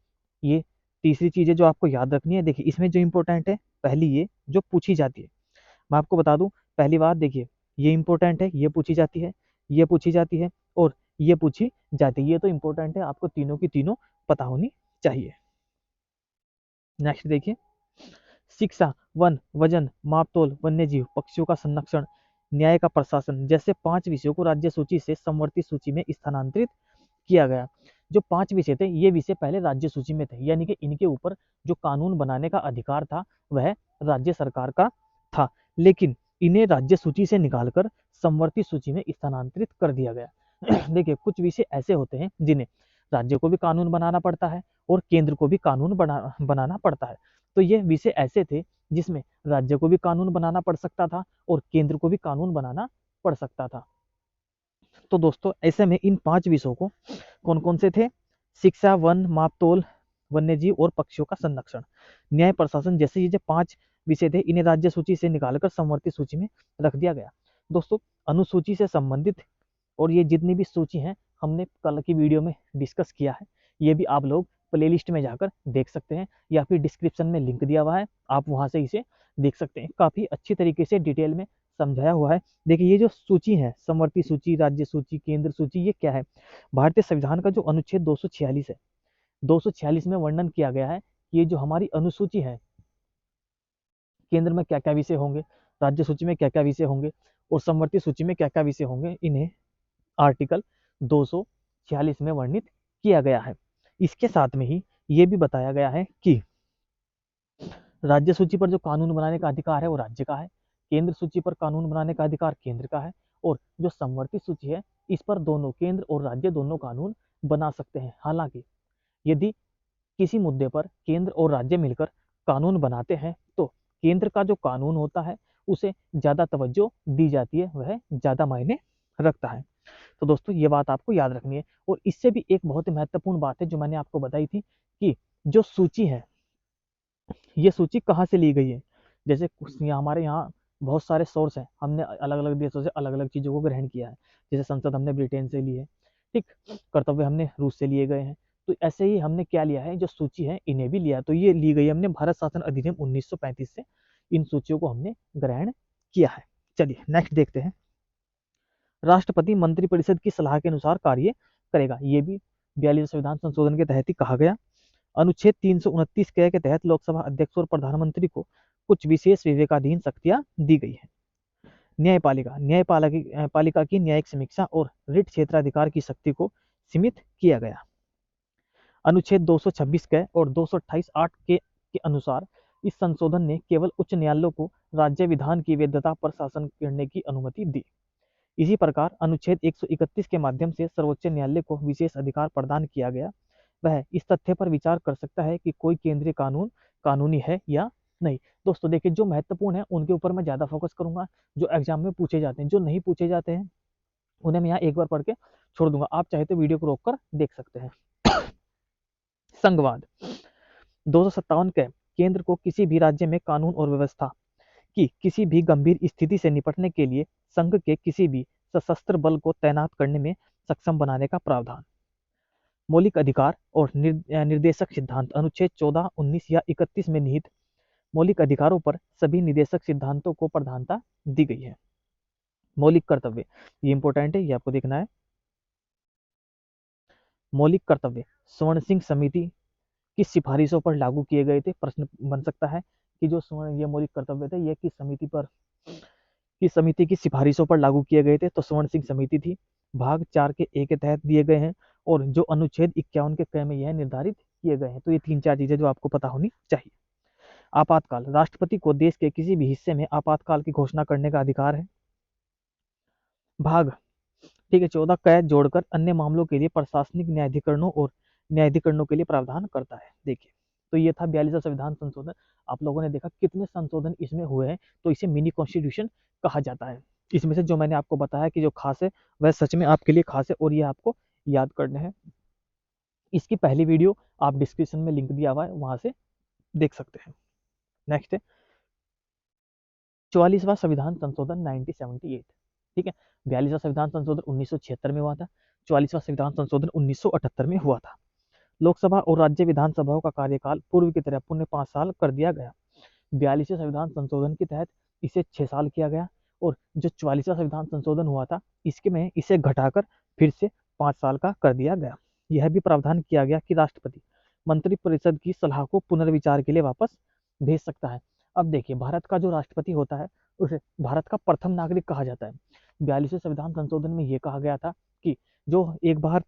ये तीसरी चीजें जो आपको याद रखनी है, देखिए इसमें जो इंपॉर्टेंट है, पहली ये जो पूछी जाती है, मैं आपको बता दूं, पहली बात देखिए ये इंपॉर्टेंट है, ये पूछी जाती है, ये पूछी जाती है और ये पूछी जाती है। ये तो इंपॉर्टेंट है, आपको तीनों की तीनों पता होनी चाहिए। नेक्स्ट देखिए, शिक्षा, वन, वजन, मापतोल, वन्यजीव, पक्षियों का संरक्षण, न्याय का प्रशासन जैसे 5 विषयों को राज्य सूची से समवर्ती सूची में स्थानांतरित किया गया। जो 5 विषय थे, ये विषय पहले राज्य सूची में थे, यानी कि इनके ऊपर जो कानून बनाने का अधिकार था वह राज्य सरकार का था, लेकिन इन्हें राज्य सूची से निकालकर समवर्ती सूची में स्थानांतरित कर दिया गया। देखिए कुछ विषय ऐसे होते हैं जिन्हें राज्य को भी कानून बनाना पड़ता है और केंद्र को भी कानून बनाना पड़ता है। तो ये विषय ऐसे थे जिसमें राज्य को भी कानून बनाना पड़ सकता था और केंद्र को भी कानून बनाना पड़ सकता था। तो दोस्तों ऐसे में इन 5 विषयों को कौन कौन से थे? शिक्षा, वन, मापतोल, वन्यजीव और पक्षियों का संरक्षण, न्याय प्रशासन जैसे ये जो 5 विषय थे, इन्हें राज्य सूची से निकालकर समवर्ती सूची में रख दिया गया। दोस्तों अनुसूची से संबंधित और ये जितनी भी सूची हैं हमने कल की वीडियो में डिस्कस किया है, ये भी आप लोग प्लेलिस्ट में जाकर देख सकते हैं या फिर डिस्क्रिप्शन में लिंक दिया हुआ है, आप वहां से इसे देख सकते हैं। काफी अच्छी तरीके से डिटेल में समझाया हुआ है। देखिए ये जो सूची है, समवर्ती सूची, राज्य सूची, केंद्र सूची, ये क्या है? भारतीय संविधान का जो अनुच्छेद 246 है, 246 में वर्णन किया गया है कि ये जो हमारी अनुसूची है, केंद्र में क्या क्या विषय होंगे, राज्य सूची में क्या क्या विषय होंगे और समवर्ती सूची में क्या क्या विषय होंगे, इन्हें आर्टिकल 246 में वर्णित किया गया है। इसके साथ में ही ये भी बताया गया है कि राज्य सूची पर जो कानून बनाने का अधिकार है वो राज्य का है, केंद्र सूची पर कानून बनाने का अधिकार केंद्र का है और जो समवर्ती सूची है इस पर दोनों केंद्र और राज्य दोनों कानून बना सकते हैं। हालांकि यदि किसी मुद्दे पर केंद्र और राज्य मिलकर कानून बनाते हैं तो केंद्र का जो कानून होता है उसे ज्यादा तवज्जो दी जाती है, वह ज्यादा मायने रखता है। तो दोस्तों ये बात आपको याद रखनी है। और इससे भी एक बहुत ही महत्वपूर्ण बात है जो मैंने आपको बताई थी कि जो सूची है, ये सूची कहाँ से ली गई है। जैसे हमारे यहाँ बहुत सारे सोर्स हैं, हमने अलग अलग देशों से अलग अलग चीज़ों को ग्रहण किया है। जैसे संसद हमने ब्रिटेन से ली है, ठीक, कर्तव्य हमने रूस से लिए गए हैं। तो ऐसे ही हमने क्या लिया है, जो सूची है इन्हें भी लिया है। तो ये ली गई हमने भारत शासन अधिनियम 1935 से, इन सूचियों को हमने ग्रहण किया है। चलिए नेक्स्ट देखते हैं। राष्ट्रपति मंत्रिपरिषद की सलाह के अनुसार कार्य करेगा, ये भी 42 संविधान संशोधन के तहत ही कहा गया। अनुच्छेद 329 के तहत लोकसभा अध्यक्ष और प्रधानमंत्री को कुछ विशेष विवेकाधीन शक्तियां दी गई है। न्यायपालिका, न्यायपालिका की न्यायिक समीक्षा और रिट क्षेत्राधिकार की शक्ति को सीमित किया गया। अनुच्छेद 226 के और 228 8 के अनुसार इस संशोधन ने केवल उच्च न्यायालयों को राज्य विधान की वैधता पर शासन करने की अनुमति दी। इसी प्रकार अनुच्छेद 131 के माध्यम से सर्वोच्च न्यायालय को विशेष अधिकार प्रदान किया गया। वह इस तथ्य पर विचार कर सकता है कि कोई केंद्रीय कानून कानूनी है या नहीं। दोस्तों देखिए जो महत्वपूर्ण है उनके ऊपर मैं ज्यादा फोकस करूंगा, जो एग्जाम में पूछे जाते हैं, जो नहीं पूछे जाते हैं उन्हें मैं यहाँ एक बार पढ़ के छोड़ दूंगा, आप चाहे तो वीडियो को रोककर देख सकते हैं। संघवाद, 257 के केंद्र को किसी भी राज्य में कानून और व्यवस्था की किसी भी गंभीर स्थिति से निपटने के लिए संघ के किसी भी सशस्त्र बल को तैनात करने में सक्षम बनाने का प्रावधान। मौलिक अधिकार और निर्देशक सिद्धांत, अनुच्छेद 14, 19 या 31 में निहित मौलिक अधिकारों पर सभी निर्देशक सिद्धांतों को प्रधानता दी गई है। मौलिक कर्तव्य, ये इंपॉर्टेंट है, ये आपको देखना है। मौलिक कर्तव्य स्वर्ण सिंह समिति की सिफारिशों पर लागू किए गए थे। प्रश्न बन सकता है कि जो ये मौलिक कर्तव्य थे ये किस समिति पर, किस समिति की सिफारिशों पर लागू किए गए थे? तो स्वर्ण सिंह समिति थी। भाग 4 के ए के तहत दिए गए हैं और जो अनुच्छेद 51 के क में यह निर्धारित किए गए हैं। तो ये 3-4 चीजें जो आपको पता होनी चाहिए। आपातकाल, राष्ट्रपति को देश के किसी भी हिस्से में आपातकाल की घोषणा करने का अधिकार है। भाग, ठीक है, 14 क जोड़कर अन्य मामलों के लिए प्रशासनिक न्यायाधिकरणों और न्यायाधिकरणों के लिए प्रावधान करता है। देखिए तो ये था 42वां संविधान संशोधन। आप लोगों ने देखा कितने संशोधन इसमें हुए हैं, तो इसे मिनी कॉन्स्टिट्यूशन कहा जाता है। इसमें से जो मैंने आपको बताया कि जो खास है वह सच में आपके लिए खास है और ये आपको याद करने हैं। इसकी पहली वीडियो आप डिस्क्रिप्शन में लिंक दिया हुआ है, वहां से देख सकते हैं। नेक्स्ट है 44वां संविधान संशोधन 1978। ठीक है, 42वां संविधान संशोधन 1976 में हुआ था, 44वां संविधान संशोधन 1978 में हुआ था। लोकसभा और राज्य विधानसभाओं का कार्यकाल पूर्व की तरह पुनः 5 साल कर दिया गया। 42वें संविधान संशोधन के तहत इसे 6 साल किया गया, और जो 44वां संविधान संशोधन हुआ था इसके में इसे घटाकर फिर से 5 साल का कर दिया गया। यह भी प्रावधान किया गया कि राष्ट्रपति मंत्रिपरिषद की सलाह को पुनर्विचार के लिए वापस भेज सकता है। अब देखिए, भारत का जो राष्ट्रपति होता है उसे भारत का प्रथम नागरिक कहा जाता है। 42वें संविधान संशोधन में यह कहा गया था कि जो एक बार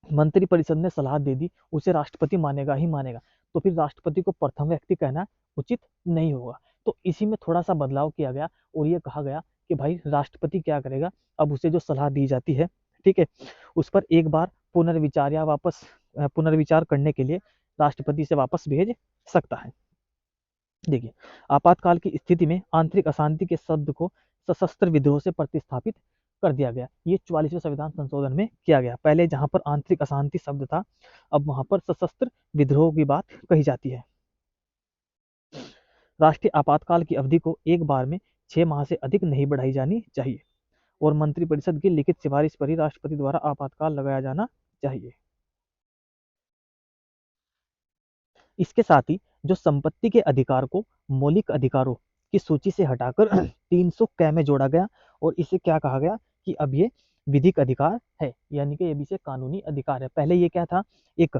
मंत्रिपरिषद ने सलाह दे दी उसे राष्ट्रपति मानेगा ही मानेगा, तो फिर राष्ट्रपति को प्रथम व्यक्ति कहना उचित नहीं होगा। तो इसी में थोड़ा सा बदलाव किया गया और ये कहा गया कि भाई राष्ट्रपति क्या करेगा, अब उसे जो सलाह दी जाती है, ठीक है, उस पर एक बार पुनर्विचार या वापस पुनर्विचार करने के लिए राष्ट्रपति से वापस भेज सकता है। देखिए, आपातकाल की स्थिति में आंतरिक अशांति के शब्द को सशस्त्र विद्रोह से प्रतिस्थापित कर दिया गया। ये 44वें संविधान संशोधन में किया गया। पहले जहां पर आंतरिक अशांति शब्द था, अब वहां पर सशस्त्र विद्रोह की बात कही जाती है। राष्ट्रीय आपातकाल की अवधि को एक बार में 6 माह से अधिक नहीं बढ़ाई जानी चाहिए, और मंत्रिपरिषद की लिखित सिफारिश पर ही राष्ट्रपति द्वारा आपातकाल लगाया जाना चाहिए। इसके साथ ही जो संपत्ति के अधिकार को मौलिक अधिकारों की सूची से हटाकर 300 कै में जोड़ा गया, और इसे क्या कहा गया कि अब ये विधिक अधिकार है, यानी कि ये भी से कानूनी अधिकार है। पहले ये क्या था, एक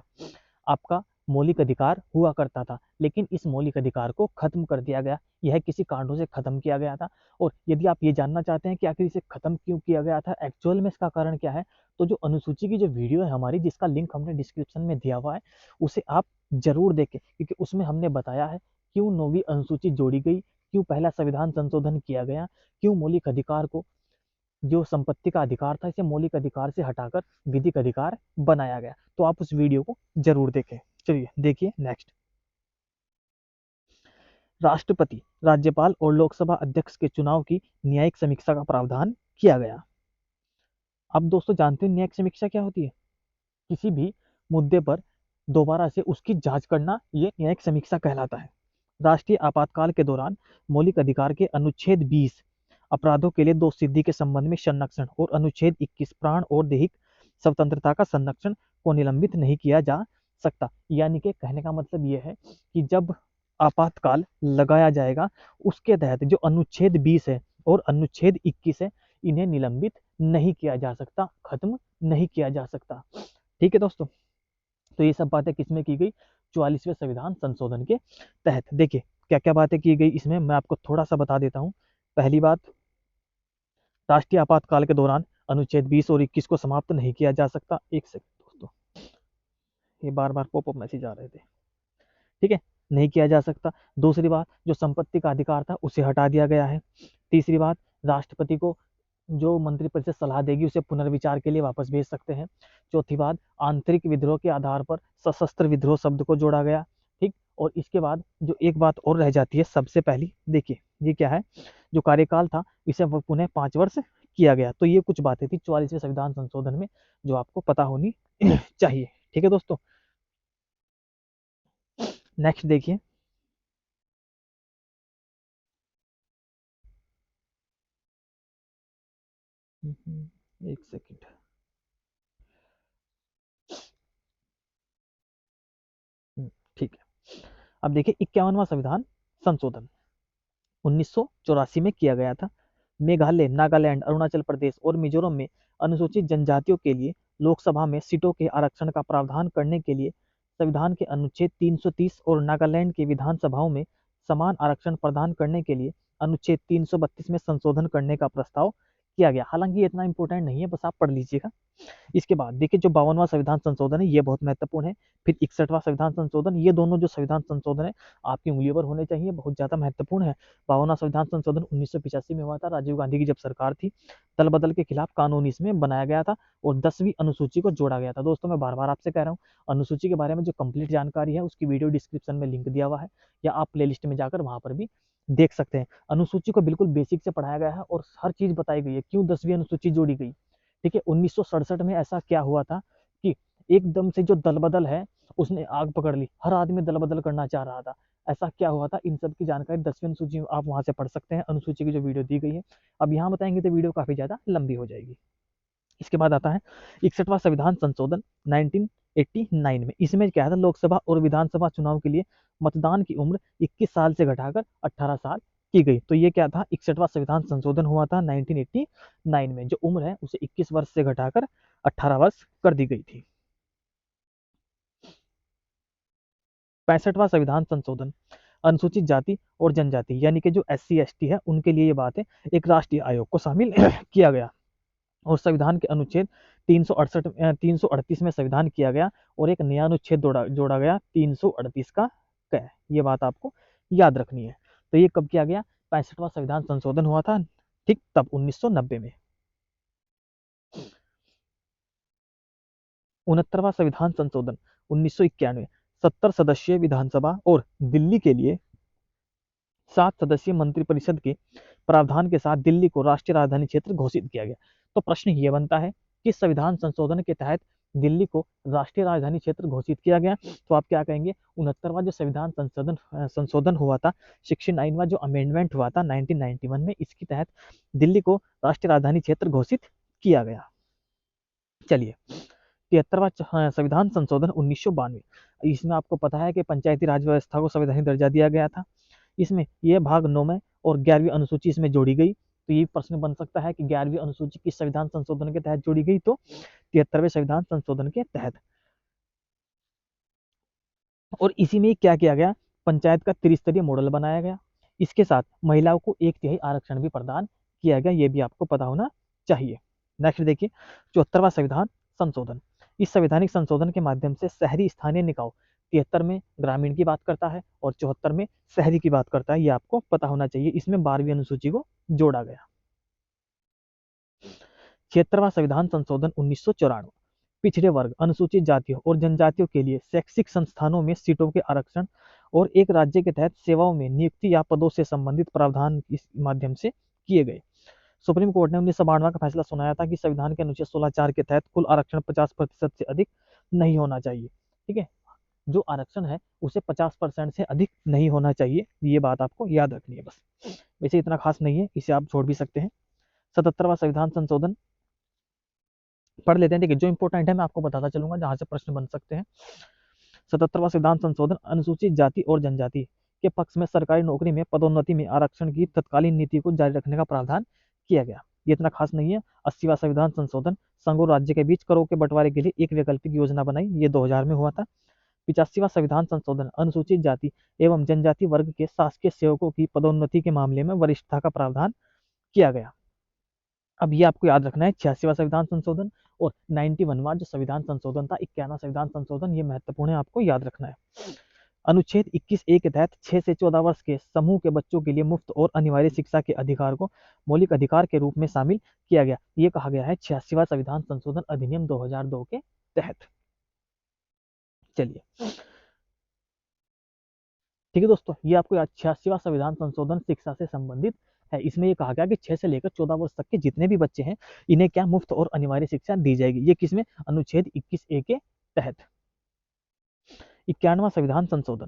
आपका मौलिक अधिकार हुआ करता था, लेकिन इस मौलिक अधिकार को खत्म कर दिया गया। यह किसी कारणों से खत्म किया गया था, और यदि आप ये जानना चाहते हैं कि आखिर इसे खत्म क्यों किया गया था, एक्चुअल में इसका कारण क्या है, तो जो अनुसूची की जो वीडियो है हमारी, जिसका लिंक हमने डिस्क्रिप्शन में दिया हुआ है, उसे आप जरूर देखें, क्योंकि उसमें हमने बताया है क्यों 9वीं अनुसूची जोड़ी गई, क्यों पहला संविधान संशोधन किया गया, क्यों मौलिक अधिकार को, जो संपत्ति का अधिकार था, इसे मौलिक अधिकार से हटाकर विधिक अधिकार बनाया गया। तो आप उस वीडियो को जरूर देखें। चलिए देखिए नेक्स्ट, राष्ट्रपति, राज्यपाल और लोकसभा अध्यक्ष के चुनाव की न्यायिक समीक्षा का प्रावधान किया गया। अब दोस्तों जानते हैं न्यायिक समीक्षा क्या होती है? किसी भी मुद्दे पर दोबारा से उसकी जांच करना, ये न्यायिक समीक्षा कहलाता है। राष्ट्रीय आपातकाल के दौरान मौलिक अधिकार के अनुच्छेद 20 अपराधों के लिए दोष सिद्धि के संबंध में संरक्षण और अनुच्छेद 21 प्राण और दैहिक स्वतंत्रता का संरक्षण को निलंबित नहीं किया जा सकता। यानी कि कहने का मतलब यह है कि जब आपातकाल लगाया जाएगा, उसके तहत जो अनुच्छेद 20 है और अनुच्छेद 21 है, इन्हें निलंबित नहीं किया जा सकता, खत्म नहीं किया जा सकता। ठीक है दोस्तों, तो ये सब बातें किसमें की गई? 44वें संविधान संशोधन के तहत। देखिए क्या क्या बातें की गई इसमें, मैं आपको थोड़ा सा बता देता हूँ। पहली बात, राष्ट्रीय आपातकाल के दौरान अनुच्छेद 20 और 21 को समाप्त नहीं किया जा सकता। एक सेकंड दोस्तों, ये बार बार पॉपअप मैसेज आ रहे थे। ठीक है, नहीं किया जा सकता। दूसरी बात, जो संपत्ति का अधिकार था उसे हटा दिया गया है। तीसरी बात, राष्ट्रपति को जो मंत्रिपरिषद सलाह देगी उसे पुनर्विचार के लिए वापस भेज सकते हैं। चौथी बात, आंतरिक विद्रोह के आधार पर सशस्त्र विद्रोह शब्द को जोड़ा गया। ठीक, और इसके बाद जो एक बात और रह जाती है सबसे पहली, देखिए ये क्या है, जो कार्यकाल था इसे पुनः 5 वर्ष किया गया। तो ये कुछ बातें थी 44वें संविधान संशोधन में जो आपको पता होनी चाहिए। ठीक है दोस्तों, नेक्स्ट देखिए, एक सेकंड। ठीक है, अब देखिए 51वां संविधान संशोधन 1984 में किया गया था। मेघालय, नागालैंड, अरुणाचल प्रदेश और मिजोरम में अनुसूचित जनजातियों के लिए लोकसभा में सीटों के आरक्षण का प्रावधान करने के लिए संविधान के अनुच्छेद 330 और नागालैंड की विधानसभाओं में समान आरक्षण प्रदान करने के लिए अनुच्छेद 332 में संशोधन करने का प्रस्ताव किया गया। हालांकि ये इतना इंपॉर्टेंट नहीं है, बस आप पढ़ लीजिएगा। इसके बाद देखिए जो 52वां संविधान संशोधन है ये बहुत महत्वपूर्ण है। फिर 61वां संविधान संशोधन, ये दोनों जो संविधान संशोधन है आपकी उंगलियों पर होने चाहिए, बहुत ज्यादा महत्वपूर्ण है। 52वां संविधान संशोधन 1985 में हुआ था, राजीव गांधी की जब सरकार थी। दल बदल के खिलाफ कानून इसमें बनाया गया था और 10वीं अनुसूची को जोड़ा गया था। दोस्तों मैं बार बार आपसे कह रहा हूँ, अनुसूची के बारे में जो कंप्लीट जानकारी है उसकी वीडियो डिस्क्रिप्शन में लिंक दिया हुआ है, या आप प्ले में जाकर वहां पर भी देख सकते हैं। अनुसूची को बिल्कुल बेसिक से पढ़ाया गया है और हर चीज बताई गई है, क्यों 10वीं अनुसूची जोड़ी गई। ठीक है, 1967 में ऐसा क्या हुआ था कि एकदम से जो दल बदल है उसने आग पकड़ ली, हर आदमी दल बदल करना चाह रहा था। ऐसा क्या हुआ था, इन सब की जानकारी 10वीं अनुसूची में आप वहां से पढ़ सकते हैं, अनुसूची की जो वीडियो दी गई है। अब यहाँ बताएंगे तो वीडियो काफी ज्यादा लंबी हो जाएगी। इसके बाद आता है 61वां संविधान संशोधन 1989 में। इसमें क्या था, लोकसभा और विधानसभा चुनाव के लिए मतदान की उम्र 21 साल से घटाकर 18 साल की गई। तो ये क्या था, 61वां संविधान संशोधन हुआ था 1989 में। जो उम्र है उसे 21 वर्ष से घटाकर 18 वर्ष कर दी गई थी। 65वां संविधान संशोधन, अनुसूचित जाति और जनजाति यानी कि जो SC ST है उनके लिए ये बात है, एक राष्ट्रीय आयोग को शामिल किया गया और संविधान के अनुच्छेद 338 में संविधान किया गया और एक नया अनुच्छेद जोड़ा गया 338 का क। ये बात आपको याद रखनी है। तो ये कब किया गया, 65वां संविधान संशोधन हुआ था ठीक तब 1990 में। 69वां संविधान संशोधन 1991, 70 सदस्यीय विधानसभा और दिल्ली के लिए 7 सदस्यीय मंत्रिपरिषद के प्रावधान के साथ दिल्ली को राष्ट्रीय राजधानी क्षेत्र घोषित किया गया। तो प्रश्न ये बनता है कि संविधान संशोधन के तहत दिल्ली को राष्ट्रीय राजधानी क्षेत्र घोषित किया गया। तो आप क्या कहेंगे, 69वां जो संविधान संशोधन हुआ था, 69वां जो अमेंडमेंट हुआ था 1991 में, इसके तहत दिल्ली को राष्ट्रीय राजधानी क्षेत्र घोषित किया गया। चलिए 73वां संविधान संशोधन 1992, इसमें आपको पता है कि पंचायती राज व्यवस्था को संवैधानिक दर्जा दिया गया था। इसमें यह भाग 9वें और 11वीं अनुसूची इसमें जोड़ी गई। तो ये प्रश्न बन सकता है कि 11वीं अनुसूची किस संविधान संशोधन के तहत जोड़ी गई, तो 73वें संविधान संशोधन के तहत। और इसी में क्या किया गया, पंचायत का त्रिस्तरीय मॉडल बनाया गया। इसके साथ महिलाओं को 1/3 आरक्षण भी प्रदान किया गया, ये भी आपको पता होना चाहिए। नेक्स्ट देखिए 74वां संविधान संशोधन, इस संवैधानिक संशोधन के माध्यम से शहरी स्थानीय निकाय 73 में ग्रामीण की बात करता है और 74 में शहरी की बात करता है, ये आपको पता होना चाहिए। इसमें 12वीं अनुसूची को जोड़ा गया। 76वां संविधान संशोधन 1994, पिछड़े वर्ग, अनुसूचित जातियों और जनजातियों के लिए शैक्षिक संस्थानों में सीटों के आरक्षण और एक राज्य के तहत सेवाओं में नियुक्ति या पदों से संबंधित प्रावधान इस माध्यम से किए गए। सुप्रीम कोर्ट ने 1992 का फैसला सुनाया था कि संविधान के अनुच्छेद 16(4) के तहत कुल आरक्षण 50% से अधिक नहीं होना चाहिए। ठीक है, जो आरक्षण है उसे 50% से अधिक नहीं होना चाहिए, ये बात आपको याद रखनी है बस। वैसे इतना खास नहीं है, इसे आप छोड़ भी सकते हैं। 77वां संविधान संशोधन पढ़ लेते हैं। देखिए जो इंपॉर्टेंट है मैं आपको बताता चलूंगा, जहां से प्रश्न बन सकते हैं। 77वां संविधान संशोधन, अनुसूचित जाति और जनजाति के पक्ष में सरकारी नौकरी में पदोन्नति में आरक्षण की तत्कालीन नीति को जारी रखने का प्रावधान किया गया, ये इतना खास नहीं है। 80वां संविधान संशोधन, संघ और राज्य के बीच करों के बंटवारे के लिए एक वैकल्पिक योजना बनाई, ये 2000 में हुआ था। 85वां संविधान संशोधन, अनुसूचित जाति एवं जनजाति वर्ग के शासकीय सेवकों की पदोन्नति के मामले में वरिष्ठता का प्रावधान किया गया। अब ये आपको याद रखना है, 86वां संविधान संशोधन और 91वां जो संविधान संशोधन था, 51वां संविधान संशोधन, ये महत्वपूर्ण है, आपको याद रखना है। अनुच्छेद 21(a) के तहत 6 से 14 वर्ष के समूह के बच्चों के लिए मुफ्त और अनिवार्य शिक्षा के अधिकार को मौलिक अधिकार के रूप में शामिल किया गया, ये कहा गया है 86वां संविधान संशोधन अधिनियम 2002 के तहत। चलिए ठीक है दोस्तों, ये आपको 86वां संविधान संशोधन शिक्षा से संबंधित है। इसमें ये कहा गया कि 6 से लेकर 14 वर्ष तक के जितने भी बच्चे हैं इन्हें क्या मुफ्त और अनिवार्य शिक्षा दी जाएगी, ये किसमें, अनुच्छेद 21(a) के तहत। 91वां संविधान संशोधन,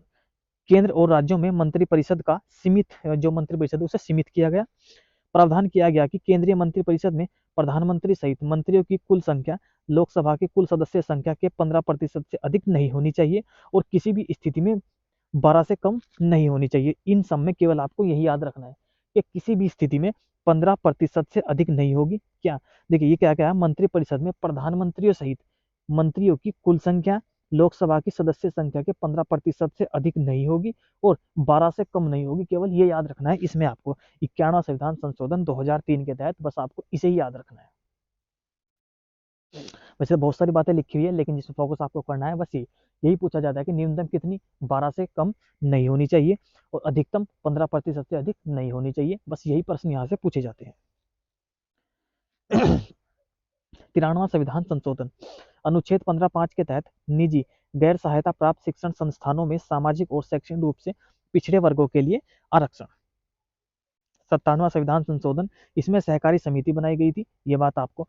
केंद्र और राज्यों में मंत्रिपरिषद का सीमित, जो मंत्रिपरिषद है उसे सीमित किया गया। प्रावधान किया गया कि केंद्रीय मंत्रिपरिषद में प्रधानमंत्री सहित मंत्रियों की कुल संख्या लोकसभा के कुल सदस्य संख्या के 15% से अधिक नहीं होनी चाहिए और किसी भी स्थिति में 12 से कम नहीं होनी चाहिए। इन सब में केवल आपको यही याद रखना है कि किसी भी स्थिति में 15% से अधिक नहीं होगी। क्या, देखिए ये क्या क्या है, मंत्रिपरिषद में प्रधानमंत्रियों सहित मंत्रियों की कुल संख्या लोकसभा की सदस्य संख्या के 15% से अधिक नहीं होगी और 12 से कम नहीं होगी, केवल ये याद रखना है। इसमें आपको 91वां संविधान संशोधन 2003 के तहत बस आपको इसे ही याद रखना है। वैसे बहुत सारी बातें लिखी हुई है, लेकिन जिसमें फोकस आपको करना है बस यही पूछा जाता है कि न्यूनतम कितनी, 12 से कम नहीं होनी चाहिए और अधिकतम 15% से अधिक नहीं होनी चाहिए, बस यही प्रश्न यहाँ से पूछे जाते हैं। 93वां संविधान संशोधन, अनुच्छेद 15(5) के तहत निजी गैर सहायता प्राप्त शिक्षण संस्थानों में सामाजिक और शैक्षणिक रूप से पिछड़े वर्गों के लिए आरक्षण। 97वां संविधान संशोधन, इसमें सहकारी समिति बनाई गई थी, ये बात आपको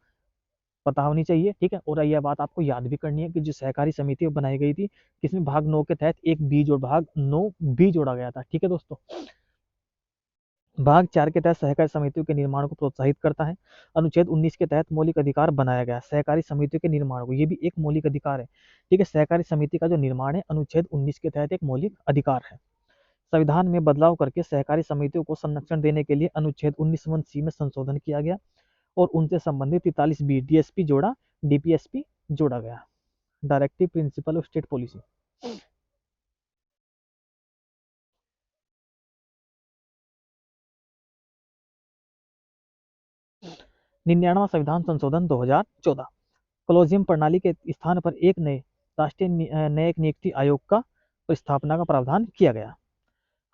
पता होनी चाहिए, ठीक है। और यह बात आपको याद भी करनी है कि जो सहकारी समिति बनाई गई थी, किसमें भाग 9 के तहत एक बी जोड़ भाग 9 बी जोड़ा गया था, ठीक है दोस्तों। भाग 4 के तहत सहकारी समितियों के निर्माण को प्रोत्साहित करता है। अनुच्छेद 19 के तहत मौलिक अधिकार बनाया गया सहकारी समितियों के निर्माण को, ये भी एक मौलिक अधिकार है, ठीक है। सहकारी समिति का जो निर्माण है अनुच्छेद 19 के तहत एक मौलिक अधिकार है। संविधान में बदलाव करके सहकारी समितियों को संरक्षण देने के लिए अनुच्छेद 19(1)(c) में संशोधन किया गया और उनसे संबंधित 43(b) डीएसपी जोड़ा डीपीएसपी जोड़ा गया, directive principle of state policy. 99वां संविधान संशोधन 2014। कॉलोजियम प्रणाली के स्थान पर एक नए राष्ट्रीय न्यायिक नियुक्ति आयोग का स्थापना का प्रावधान किया गया।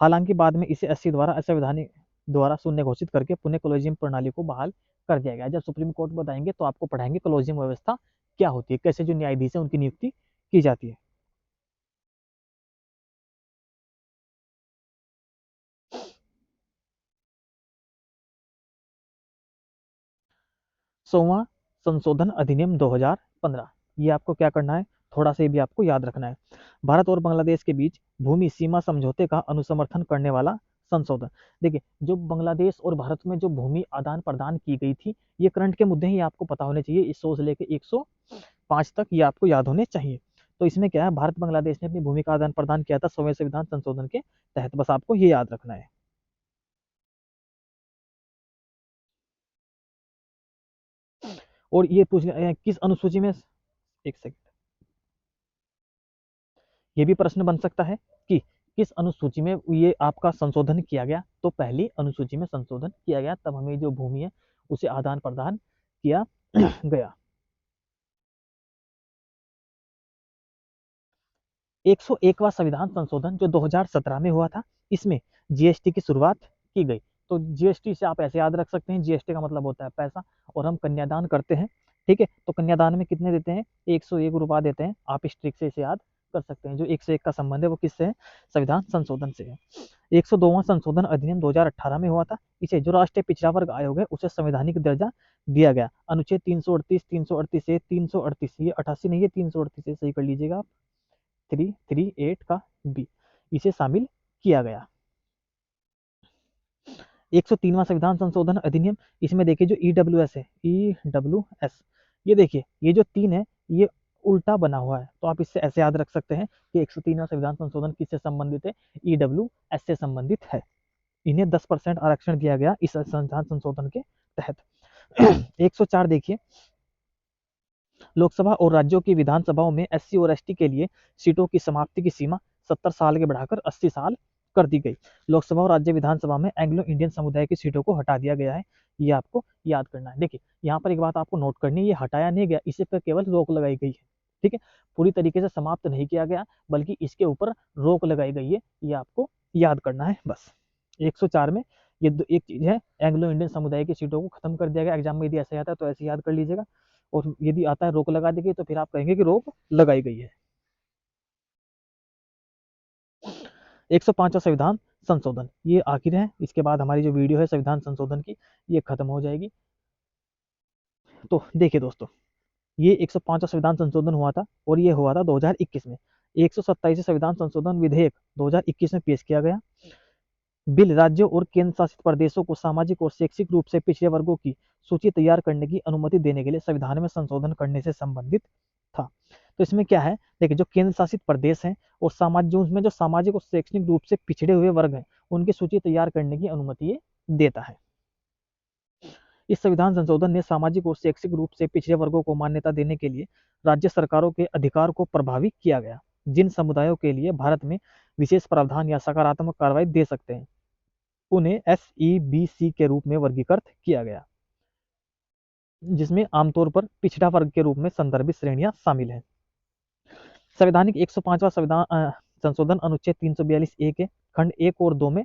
हालांकि बाद में इसे 80 द्वारा असंवैधानिक द्वारा शून्य घोषित करके पुनः कॉलोजियम प्रणाली को बहाल कर दिया गया। जब सुप्रीम कोर्ट बताएंगे तो आपको पढ़ाएंगे कॉलोजियम व्यवस्था क्या होती है, कैसे जो न्यायाधीश है उनकी नियुक्ति की जाती है। सोवा संशोधन अधिनियम 2015, ये आपको क्या करना है, थोड़ा सा भी आपको याद रखना है। भारत और बांग्लादेश के बीच भूमि सीमा समझौते का अनुसमर्थन करने वाला संशोधन। देखिए, जो बांग्लादेश और भारत में जो भूमि आदान प्रदान की गई थी, ये करंट के मुद्दे ही आपको पता होने चाहिए, इस 100 से लेकर 105 तक ये आपको याद होने चाहिए। तो इसमें क्या है, भारत बांग्लादेश ने अपनी भूमि का आदान प्रदान किया था 100वें संविधान संशोधन के तहत, बस आपको ये याद रखना है। और ये पूछ किस अनुसूची में, एक सेकंड, ये भी प्रश्न बन सकता है कि किस अनुसूची में ये आपका संशोधन किया गया, तो पहली अनुसूची में संशोधन किया गया, तब हमें जो भूमि है उसे आदान प्रदान किया गया। 101वां संविधान संशोधन जो 2017 में हुआ था, इसमें जीएसटी की शुरुआत की गई। तो जीएसटी से आप ऐसे याद रख सकते हैं, जीएसटी का मतलब होता है पैसा, और हम कन्यादान करते हैं, ठीक है। तो कन्यादान में कितने देते हैं, 101 रुपया देते हैं। आप इस ट्रिक से इसे याद कर सकते हैं। जो 101 का संबंध है वो किससे है, संविधान संशोधन से है। 102वां संशोधन अधिनियम 2018 में हुआ था। इसे जो राष्ट्रीय पिछड़ा वर्ग आयोग है उसे संवैधानिक दर्जा दिया गया। अनुच्छेद 338 338 ए 338, ये 88 नहीं है, 338 सही कर लीजिएगा आप, 338 का बी, इसे शामिल किया गया। 103वां संविधान संशोधन अधिनियम, इसमें देखिए जो ईडब्ल्यूएस है, ईडब्ल्यूएस, ये देखिए ये जो 3 है ये उल्टा बना हुआ है, तो आप इससे ऐसे याद रख सकते हैं कि 103वां संविधान संशोधन किससे संबंधित है, ईडब्ल्यूएस से संबंधित है। इन्हें 10% आरक्षण दिया गया इस संविधान संशोधन के तहत। 104 देखिए, लोकसभा और राज्यों की विधानसभाओं में एससी और एसटी के लिए सीटों की समाप्ति की सीमा 70 साल के बढ़ाकर 80 साल कर दी गई। लोकसभा और राज्य विधानसभा में एंग्लो इंडियन समुदाय की सीटों को हटा दिया गया है, ये आपको याद करना है। देखिए यहाँ पर एक बात आपको नोट करनी है, ये हटाया नहीं गया, इसे पर केवल रोक लगाई गई है, ठीक है। पूरी तरीके से समाप्त नहीं किया गया, बल्कि इसके ऊपर रोक लगाई गई है, ये आपको याद करना है बस। 104 में ये एक चीज है, एंग्लो इंडियन समुदाय की सीटों को खत्म कर दिया गया। एग्जाम में यदि ऐसा आता है तो ऐसे याद कर लीजिएगा, और यदि आता है रोक लगा दी गई तो फिर आप कहेंगे कि रोक लगाई गई है। 105वां संविधान संशोधन, ये आखिर है, इसके बाद हमारी जो वीडियो है संविधान संशोधन की ये खत्म हो जाएगी। तो देखिए दोस्तों, ये 105वां संविधान संशोधन हुआ था और ये हुआ था 2021 में। 127 संविधान संशोधन विधेयक 2021 में पेश किया गया। बिल राज्यों और केंद्र शासित प्रदेशों को सामाजिक और शैक्षिक रूप से पिछड़े वर्गों की सूची तैयार करने की अनुमति देने के लिए संविधान में संशोधन करने से संबंधित था। तो इसमें क्या है, देखिए जो केंद्र शासित प्रदेश हैं और समाज जो उसमें जो सामाजिक और शैक्षणिक रूप से पिछड़े हुए वर्ग हैं उनकी सूची तैयार करने की अनुमति ये देता है। इस संविधान संशोधन ने सामाजिक और शैक्षिक रूप से पिछड़े वर्गों को मान्यता देने के लिए राज्य सरकारों के अधिकार को प्रभावी किया गया। जिन समुदायों के लिए भारत में विशेष प्रावधान या सकारात्मक कार्रवाई दे सकते हैं उन्हें SEBC के रूप में वर्गीकृत किया गया, जिसमें आमतौर पर पिछड़ा वर्ग के रूप में संदर्भित श्रेणियां शामिल हैं। संवैधानिक 105वां संविधान संशोधन अनुच्छेद 342A के खंड 1 और 2 में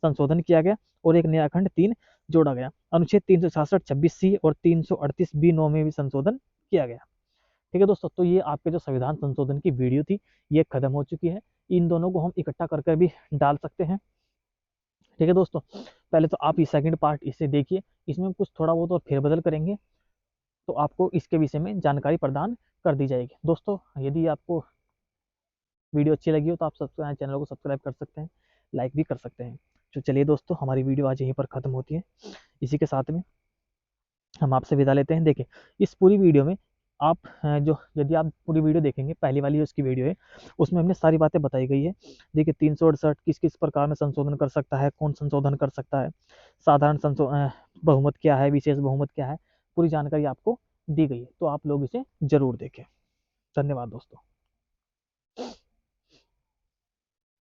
संशोधन किया गया और एक नया खंड 3 जोड़ा गया। अनुच्छेद 366 26C और 338B9 में भी संशोधन किया गया। ठीक है दोस्तों, तो ये आपके जो संविधान संशोधन की वीडियो थी ये खत्म हो चुकी है। इन दोनों को हम इकट्ठा करके भी डाल सकते हैं। ठीक है दोस्तों, पहले तो आप ये सेकंड पार्ट इसे देखिए, इसमें कुछ थोड़ा बहुत और फेरबदल करेंगे। तो आपको इसके विषय में जानकारी प्रदान कर दी जाएगी। दोस्तों, यदि आपको वीडियो अच्छी लगी हो तो आप चैनल को सब्सक्राइब कर सकते हैं, लाइक भी कर सकते हैं। तो चलिए दोस्तों, हमारी वीडियो आज यहीं पर ख़त्म होती है। इसी के साथ में हम आपसे विदा लेते हैं। देखिए, इस पूरी वीडियो में आप जो यदि आप पूरी वीडियो देखेंगे, पहली वाली जो उसकी वीडियो है, उसमें हमने सारी बातें बताई गई है। देखिए, 368 किस किस प्रकार में संशोधन कर सकता है, कौन संशोधन कर सकता है, साधारण बहुमत क्या है, विशेष बहुमत क्या है, पूरी जानकारी आपको दी गई है। तो आप लोग इसे जरूर देखें। धन्यवाद दोस्तों।